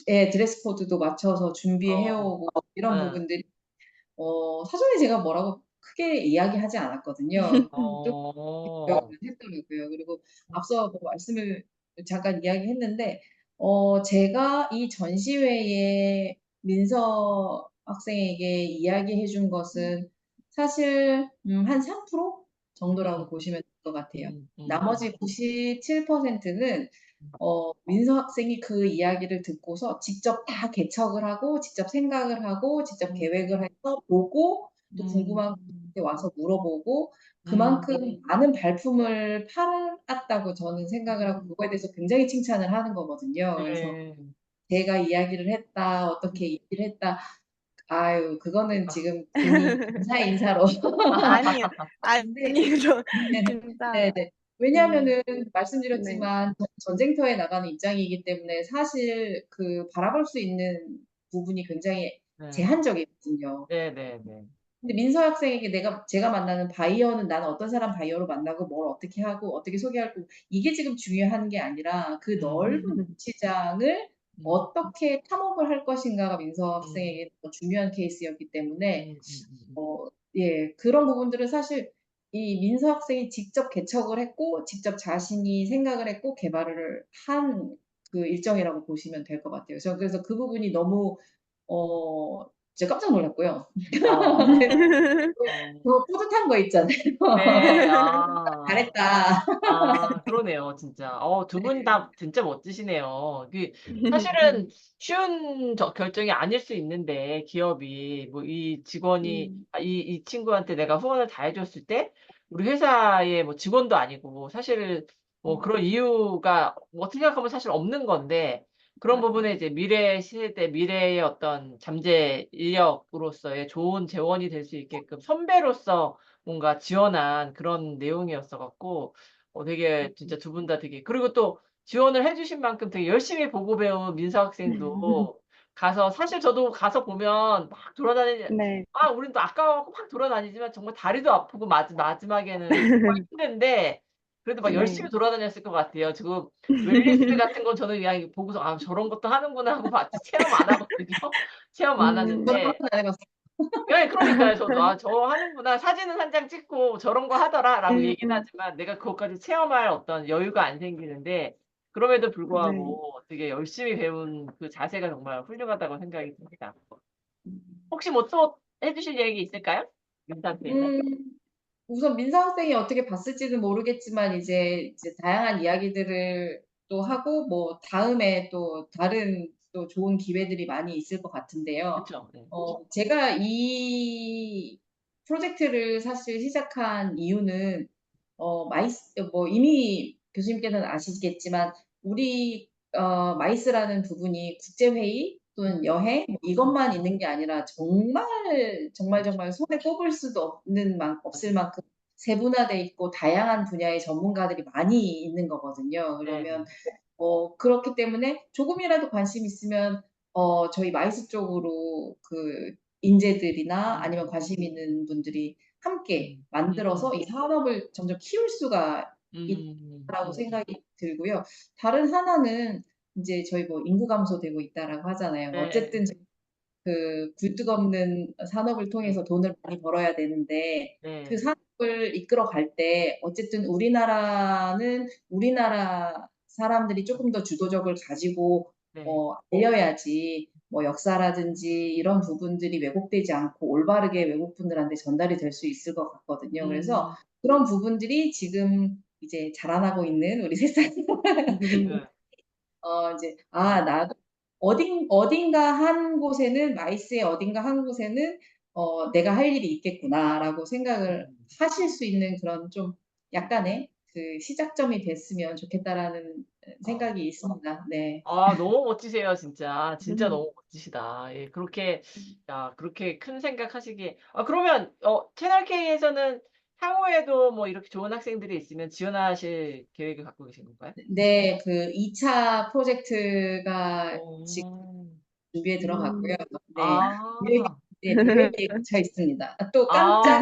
[SPEAKER 3] 예, 드레스 코드도 맞춰서 준비해
[SPEAKER 1] 어.
[SPEAKER 3] 오고 이런
[SPEAKER 1] 예.
[SPEAKER 3] 부분들이 사전에 제가 뭐라고 크게 이야기하지 않았거든요. 좀 기억을
[SPEAKER 1] 어.
[SPEAKER 3] 했더라고요. 그리고 앞서 뭐 말씀을 잠깐 이야기했는데 제가 이 전시회에 민서 학생에게 이야기해 준 것은 사실 한 3% 정도라고
[SPEAKER 1] 음.
[SPEAKER 3] 보시면 될 것 같아요.
[SPEAKER 1] 음.
[SPEAKER 3] 나머지 97%는 민서 학생이 그 이야기를 듣고서 직접 다 개척을 하고 직접 생각을 하고 직접
[SPEAKER 1] 음.
[SPEAKER 3] 계획을 해서 보고 또 궁금한
[SPEAKER 1] 음.
[SPEAKER 3] 게 와서 물어보고
[SPEAKER 1] 음.
[SPEAKER 3] 그만큼 많은 발품을 팔았다고 저는 생각을 하고 그거에 대해서 굉장히 칭찬을 하는 거거든요. 그래서
[SPEAKER 1] 네.
[SPEAKER 3] "제가 이야기를 했다. 어떻게 얘기를 했다." 아유 그거는
[SPEAKER 1] 아.
[SPEAKER 3] 지금 괜히 감사 인사로
[SPEAKER 2] 아니요,
[SPEAKER 3] 근데
[SPEAKER 2] 아니요, 저 진짜,
[SPEAKER 3] 네네.
[SPEAKER 2] 음,
[SPEAKER 3] 왜냐하면은
[SPEAKER 2] 네,
[SPEAKER 3] 말씀드렸지만 전쟁터에 나가는 입장이기 때문에 사실 그 바라볼 수 있는 부분이 굉장히
[SPEAKER 1] 네.
[SPEAKER 3] 제한적이거든요.
[SPEAKER 1] 네네네.
[SPEAKER 3] 근데 민서 학생에게 제가 만나는 바이어는 나는 어떤 사람 바이어로 만나고 뭘 어떻게 하고 어떻게 소개할 거고 이게 지금 중요한 게 아니라 그 넓은
[SPEAKER 1] 음.
[SPEAKER 3] 시장을
[SPEAKER 1] 음.
[SPEAKER 3] 어떻게 탐험을 할 것인가가 민서
[SPEAKER 1] 음.
[SPEAKER 3] 학생에게 더 중요한 케이스였기 때문에
[SPEAKER 1] 음.
[SPEAKER 3] 예, 그런 부분들은 사실 이 민서 학생이 직접 개척을 했고 직접 자신이 생각을 했고 개발을 한 그 일정이라고 보시면 될 것 같아요. 그래서 그 부분이 너무 진짜 깜짝 놀랐고요.
[SPEAKER 1] 어. 어.
[SPEAKER 3] 그 뿌듯한 거 있잖아요.
[SPEAKER 1] 네. 아.
[SPEAKER 3] 잘했다.
[SPEAKER 1] 그러네요 진짜. 두 분 다 진짜 멋지시네요. 사실은 쉬운 결정이 아닐 수 있는데 기업이 뭐 이 직원이
[SPEAKER 2] 음,
[SPEAKER 1] 이 친구한테 내가 후원을 다 해 줬을 때 우리 회사의 뭐 직원도 아니고 사실 뭐 그런 이유가 뭐 어떻게 생각하면 사실 없는 건데 그런 부분에 이제 미래 시대 미래의 어떤 잠재 인력으로서의 좋은 재원이 될 수 있게끔 선배로서 뭔가 지원한 그런 내용이었어 갖고 되게 진짜 두 분 다 되게 그리고 또 지원을 해 주신 만큼 되게 열심히 보고 배운 민서 학생도 가서 사실 저도 가서 보면 막
[SPEAKER 2] 네,
[SPEAKER 1] 우린 또 아까워 갖고 막 돌아다니지만 정말 다리도 아프고 마지막에는 정말 힘든데 그래도 막 열심히
[SPEAKER 2] 네,
[SPEAKER 1] 돌아다녔을 것 같아요. 지금 웰니스 같은 건 저는 그냥 보고서 '아 저런 것도 하는구나.' 하고 봤지 체험 안 하거든요. 체험 안
[SPEAKER 3] 저는
[SPEAKER 1] 하는데
[SPEAKER 3] 안 해봤어요.
[SPEAKER 1] 예 그러니까요. 저도 '아 저 하는구나. 사진은 한 장 찍고 저런 거 하더라.'라고 얘기는
[SPEAKER 2] 음,
[SPEAKER 1] 하지만 내가 그것까지 체험할 어떤 여유가 안 생기는데 그럼에도
[SPEAKER 2] 네.
[SPEAKER 1] 불구하고 되게 열심히 배운 그 자세가 정말 훌륭하다고 생각이 듭니다.
[SPEAKER 2] 음,
[SPEAKER 1] 혹시 뭐 또 해 주실 얘기 있을까요? 민탁님은?
[SPEAKER 3] 음, 우선 민서 학생이 어떻게 봤을지는 모르겠지만 이제 다양한 이야기들을 또 하고 뭐 다음에 또 다른 또 좋은 기회들이 많이 있을 것 같은데요.
[SPEAKER 1] 그쵸. 네.
[SPEAKER 3] 제가 이 프로젝트를 사실 시작한 이유는 뭐 이미 교수님께서는 아시겠지만 우리 마이스라는 부분이 국제회의 또는 여행 뭐 이것만 있는 게 아니라 정말 손에 꼽을 수도 없을 만큼 세분화돼 있고 다양한 분야의 전문가들이 많이 있는 거거든요. 그러면
[SPEAKER 1] 네네.
[SPEAKER 3] 그렇기 때문에 조금이라도 관심 있으면 저희 마이스 쪽으로 그 인재들이나 아니면 관심 있는 분들이 함께
[SPEAKER 1] 음.
[SPEAKER 3] 만들어서 이 산업을 점점 키울 수가
[SPEAKER 1] 음.
[SPEAKER 3] 있다라고 생각이 들고요. 다른 하나는 인제 저희 뭐 "인구 감소되고 있다."라고 하잖아요.
[SPEAKER 1] 네.
[SPEAKER 3] 어쨌든 그 굴뚝없는 산업을
[SPEAKER 1] 네.
[SPEAKER 3] 통해서 돈을 많이 벌어야 되는데 그
[SPEAKER 1] 네.
[SPEAKER 3] 산업을 이끌어 갈 때 어쨌든 우리나라는 우리나라 사람들이 쪼끔 더 주도적을 가지고
[SPEAKER 1] 네.
[SPEAKER 3] 알려야지 뭐 역사라든지 이런 부분들이 왜곡되지 않고 올바르게 외국분들한테 전달이 될 수 있을 것 같거든요. 그래서
[SPEAKER 1] 음.
[SPEAKER 3] 그런 부분들이 지금 이제 자라나고 있는 우리 3살
[SPEAKER 1] 네.
[SPEAKER 3] 이제 나도 어딘가 한 곳에는 마이스의 어딘가 한 곳에는 '내가 할 일이 있겠구나.'라고 생각을
[SPEAKER 1] 음.
[SPEAKER 3] 하실 수 있는 그런 좀 약간의 그 시작점이 됐으면 좋겠다라는
[SPEAKER 1] 아.
[SPEAKER 3] 생각이 있습니다. 네.
[SPEAKER 1] 아 너무 멋지세요 진짜. 진짜 너무 멋지시다. 예 그렇게 야 그렇게 큰 생각하시기에 그러면 채널 K에서는 향후에도 뭐 이렇게 좋은 학생들이 있으면 지원하실 계획을 갖고 계신 건가요?
[SPEAKER 3] 네. 그 2차 프로젝트가 지금
[SPEAKER 1] 어.
[SPEAKER 3] 준비에 들어갔고요. 네. 계획이
[SPEAKER 1] 아.
[SPEAKER 3] 계획에 갇혀 있습니다. 또 깜짝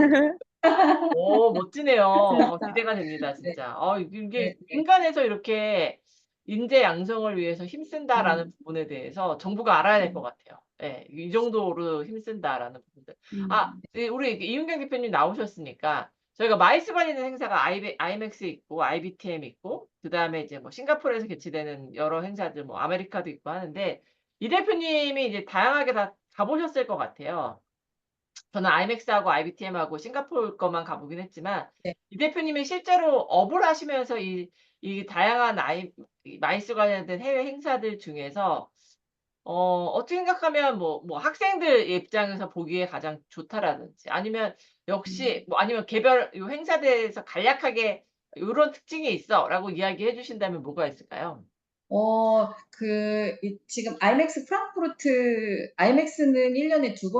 [SPEAKER 1] 아. 멋지네요.
[SPEAKER 2] 진짜.
[SPEAKER 1] 기대가 됩니다
[SPEAKER 3] 네.
[SPEAKER 1] 진짜. 이게
[SPEAKER 3] 네네.
[SPEAKER 1] 민간에서 이렇게 인재 양성을 위해서 힘쓴다라는
[SPEAKER 3] 음.
[SPEAKER 1] 부분에 대해서 정부가 알아야 될 것
[SPEAKER 3] 음.
[SPEAKER 1] 같아요. 예. 이 정도로 힘쓴다라는 부분들.
[SPEAKER 2] 음.
[SPEAKER 1] 우리 이은경 대표님 나오셨으니까 저희가 마이스 관련된 행사가 아이맥스 있고 IBTM 있고 그다음에 이제 뭐 싱가포르에서 개최되는 여러 행사들 뭐 아메리카도 있고 하는데 이 대표님이 이제 다양하게 다 가 보셨을 것 같아요. 저는 아이맥스하고 IBTM하고 싱가포르 것만 가 보긴 했지만
[SPEAKER 3] 네.
[SPEAKER 1] 이 대표님이 실제로 업을 하시면서 이 다양한 이 마이스 관련된 해외 행사들 중에서 어떻게 생각하면 뭐 학생들 입장에서 보기에 가장 좋다라든지 아니면 역시 뭐 아니면 개별 요 행사대에서 간략하게 "요런 특징이 있어."라고 이야기해 주신다면 뭐가 있을까요?
[SPEAKER 3] 지금 아이맥스는 1 년에 2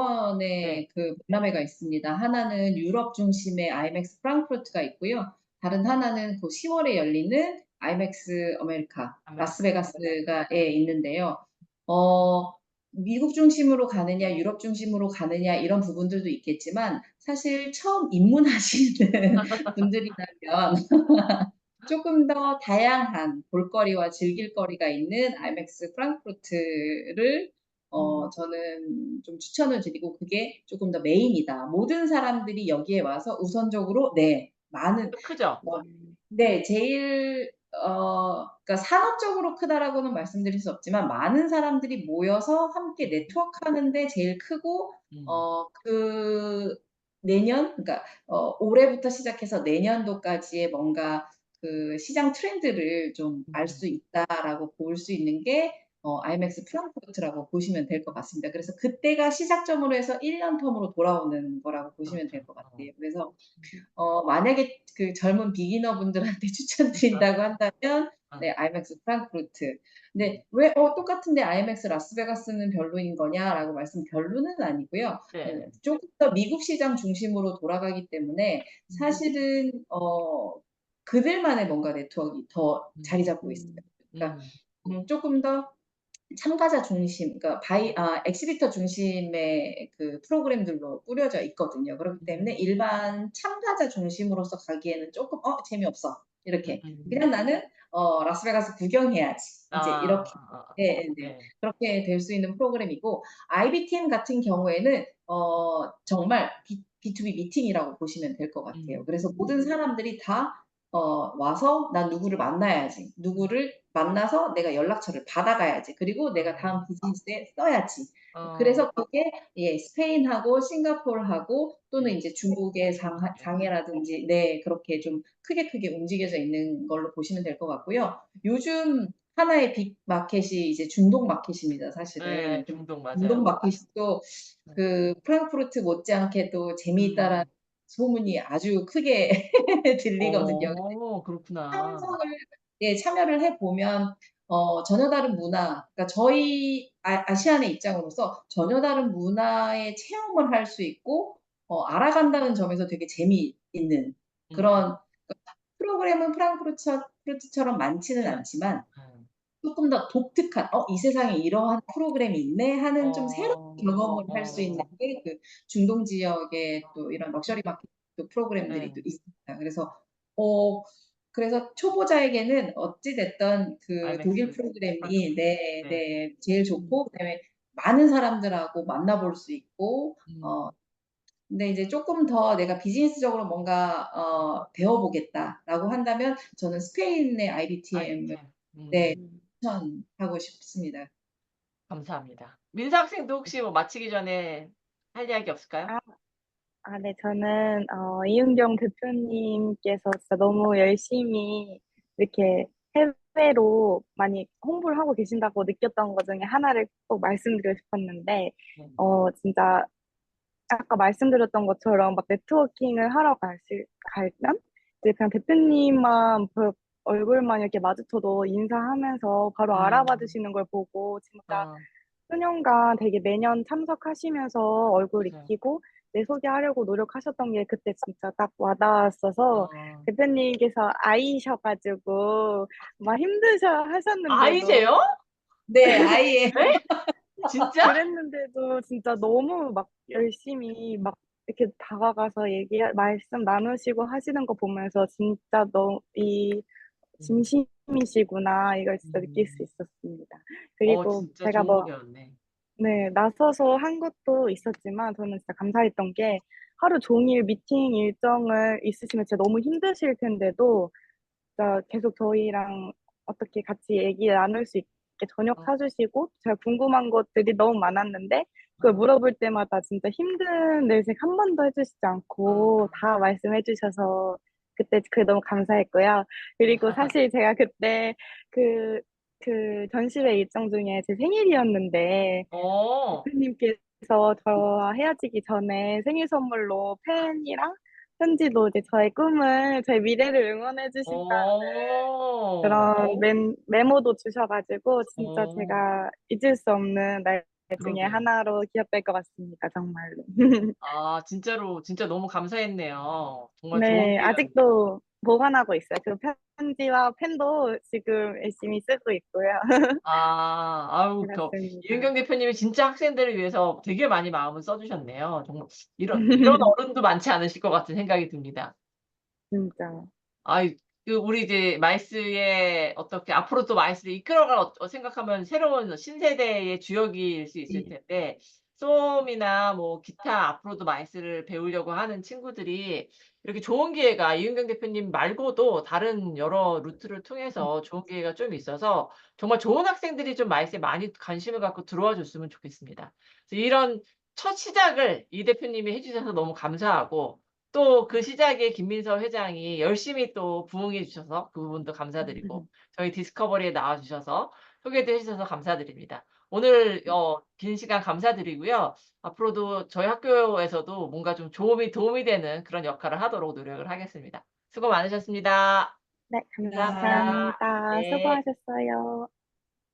[SPEAKER 1] 네.
[SPEAKER 3] 번의 그 박람회가 있습니다. 하나는 유럽 중심의 아이맥스 프랑크푸르트가 있고요. 다른 하나는 그 10 월에 열리는 아이맥스 아메리카
[SPEAKER 1] 아메리카.
[SPEAKER 3] 라스베가스가 있는데요. 어 미국 중심으로 가느냐 유럽 중심으로 가느냐 이런 부분들도 있겠지만 사실 처음 입문하시는 분들이라면 조금 더 다양한 볼거리와 즐길 거리가 있는 아이맥스 프랑크푸르트를
[SPEAKER 2] 음.
[SPEAKER 3] 저는 좀 추천을 드리고 그게 조금 더 메인이다. 모든 사람들이 여기에 와서 우선적으로 네 많은
[SPEAKER 1] 크죠?
[SPEAKER 3] 뭐 네 제일 그러니까 산업적으로 크다라고는 말씀드릴 수 없지만 많은 사람들이 모여서 함께 네트워크하는 데 제일 크고
[SPEAKER 1] 음.
[SPEAKER 3] 내년 그러니까 올해부터 시작해서 내년도까지의 뭔가 그 시장 트렌드를 좀 알
[SPEAKER 1] 음.
[SPEAKER 3] 수 있다라고 볼 수 있는 게 아이맥스 프랑크푸르트라고 보시면 될 것 같습니다. 그래서 그때가 시작점으로 해서 1년 텀으로 돌아오는 거라고 보시면
[SPEAKER 1] 그렇죠.
[SPEAKER 3] 될 것 같아요. 그래서 만약에 그 젊은 비기너 분들한테 추천드린다고 한다면
[SPEAKER 1] 아.
[SPEAKER 3] 네 아이맥스 프랑크푸르트.
[SPEAKER 1] 음.
[SPEAKER 3] 근데 왜 똑같은데 아이맥스 라스베가스는 별로인 거냐?"라고 별로는 아니고요.
[SPEAKER 1] 네네.
[SPEAKER 3] 쪼금 더 미국 시장 중심으로 돌아가기 때문에
[SPEAKER 2] 음.
[SPEAKER 3] 사실은 그들만의 뭔가 네트워크가 더 자리
[SPEAKER 1] 음.
[SPEAKER 3] 잡고 있어요. 그러니까
[SPEAKER 1] 음.
[SPEAKER 3] 쪼끔 더 참가자 중심 그러니까 엑시비터 중심의 그 프로그램들로 꾸려져 있거든요. 그렇기 때문에 일반 참가자 중심으로서 가기에는 쪼끔 재미없어." 이렇게.
[SPEAKER 1] 음.
[SPEAKER 3] 그냥 나는 라스베가스 구경해야지. 이제
[SPEAKER 1] 아,
[SPEAKER 3] 이렇게 네, 네.
[SPEAKER 1] 네.
[SPEAKER 3] 그렇게 될 수 있는 프로그램이고 IBTM 같은 경우에는 정말 B2B 미팅이라고 보시면 될 것 같아요. 그래서 모든 사람들이 다 와서 난 누구를 만나야지. 누구를 만나서 내가 연락처를 받아가야지. 그리고 내가 다음 비즈니스에 써야지. 그래서 그게 예, 스페인하고 싱가포르하고 또는 이제 중국의 장애라든지 네, 그렇게 좀 크게 움직여져 있는 걸로 보시면 될 것 같고요. 요즘 하나의 빅 마켓이 이제 중동 마켓입니다, 사실은.
[SPEAKER 1] 네, 중동
[SPEAKER 3] 중동
[SPEAKER 1] 맞아요.
[SPEAKER 3] 마켓이 또 그 프랑크푸르트 못지않게 또 재미있다라는 소문이 아주 크게 들리거든요.
[SPEAKER 1] 그렇구나.
[SPEAKER 3] 참석을 예, 참여를 해 보면 전혀 다른 문화, 그러니까 저희 아시안의 입장으로서 전혀 다른 문화의 체험을 할 수 있고 알아간다는 점에서 되게 재미있는 그런 프로그램은 프랑크푸르트처럼 많지는 않지만 조금 더 독특한 이 세상에 이러한 프로그램이 있네 하는 좀 새로운 경험을 할 수 있는 게 그 중동 지역의 또 이런 럭셔리 마켓 프로그램들이 또 있습니다. 그래서 초보자에게는 어찌 됐든 그 독일
[SPEAKER 1] IMAX.
[SPEAKER 3] 프로그램이
[SPEAKER 1] 네.
[SPEAKER 3] 네, 제일 좋고 그다음에 많은 사람들하고 만나볼 수 있고 근데 이제 조금 더 내가 비즈니스적으로 뭔가 배워보겠다라고 한다면 저는 스페인의 IBTM을 네, 추천하고 싶습니다.
[SPEAKER 1] 감사합니다. 민사 학생도 혹시 뭐 마치기 전에 할 이야기 없을까요?
[SPEAKER 2] 네, 저는, 이은경 대표님께서 진짜 너무 열심히 이렇게 해외로 많이 홍보를 하고 계신다고 느꼈던 것 중에 하나를 꼭 말씀드리고 싶었는데, 진짜 아까 말씀드렸던 것처럼 막 네트워킹을 하러 가면, 이제 그냥 대표님만 얼굴만 이렇게 마주쳐도 인사하면서 바로 알아봐 주시는 걸 보고 진짜
[SPEAKER 1] 어,
[SPEAKER 2] 수년간 되게 매년 참석하시면서 얼굴
[SPEAKER 1] 맞아요.
[SPEAKER 2] 익히고 내 소개하려고 노력하셨던 게 그때 진짜 딱 와닿았어서 대표님께서 아이셔가지고 막 힘드셔 하셨는데도
[SPEAKER 1] 아이세요?
[SPEAKER 3] 네, 아이의
[SPEAKER 1] 네? 진짜?
[SPEAKER 2] 그랬는데도 진짜 너무 막 열심히 막 이렇게 다가가서 말씀 나누시고 하시는 거 보면서 진짜 이 진심이시구나 이걸 진짜 느낄 수 있었습니다. 그리고
[SPEAKER 1] 진짜
[SPEAKER 2] 제가
[SPEAKER 1] 좋은 거
[SPEAKER 2] 뭐
[SPEAKER 1] 배웠네.
[SPEAKER 2] 네, 나서서 한 것도 있었지만 저는 진짜 감사했던 게 하루 종일 미팅 일정을 있으시면 진짜 너무 힘드실 텐데도 진짜 계속 저희랑 어떻게 같이 얘기 나눌 수 있게 저녁
[SPEAKER 1] 어,
[SPEAKER 2] 사주시고 제가 궁금한 것들이 너무 많았는데 그걸
[SPEAKER 1] 어,
[SPEAKER 2] 물어볼 때마다 진짜 힘든 내색 한 번도 해주시지 않고 다 말씀해 주셔서 그때 그게 너무 감사했고요. 그리고 사실 제가 그때 그, 그 전시회 일정 중에 제 생일이었는데 대표님께서 저 헤어지기 전에 생일 선물로 펜이랑 편지도 이제 저의 미래를 응원해 주신다는 그런 메모도 주셔가지고 진짜 제가 잊을 수 없는 날 중에
[SPEAKER 1] 그러게요.
[SPEAKER 2] 하나로 기억될 것 같습니다. 정말로.
[SPEAKER 1] 진짜로, 진짜 너무 감사했네요. 정말 좋은
[SPEAKER 2] 네,
[SPEAKER 1] 기회였네요.
[SPEAKER 2] 아직도 보관하고 있어요. 그 편지와 펜도 지금 열심히 쓰고 있고요.
[SPEAKER 1] 아유,
[SPEAKER 2] 그렇습니다.
[SPEAKER 1] 이은경 대표님이 진짜 학생들을 위해서 되게 많이 마음을 써주셨네요. 정말, 이런 어른도 많지 않으실 것 같은 생각이 듭니다.
[SPEAKER 2] 진짜.
[SPEAKER 1] 아이, 우리 이제 마이스의 어떻게 앞으로 또 마이스를 이끌어갈 생각하면 새로운 신세대의 주역일 수 있을
[SPEAKER 3] 예.
[SPEAKER 1] 텐데 소음이나 뭐 기타 앞으로도 마이스를 배우려고 하는 친구들이 이렇게 좋은 기회가 이은경 대표님 말고도 다른 여러 루트를 통해서 좋은 기회가 좀 있어서 정말 좋은 학생들이 좀 마이스에 많이 관심을 갖고 들어와 줬으면 좋겠습니다. 그래서 이런 첫 시작을 이 대표님이 해 주셔서 너무 감사하고 또 그 시작에 김민서 회장이 열심히 또 부응해 주셔서 그 부분도 감사드리고 저희 디스커버리에 나와 주셔서 소개도 해 주셔서 감사드립니다. 오늘 긴 시간 감사드리고요. 앞으로도 저희 학교에서도 뭔가 좀 도움이 되는 그런 역할을 하도록 노력을 하겠습니다. 수고 많으셨습니다.
[SPEAKER 2] 네,
[SPEAKER 1] 감사합니다.
[SPEAKER 2] 감사합니다.
[SPEAKER 1] 네.
[SPEAKER 2] 수고하셨어요.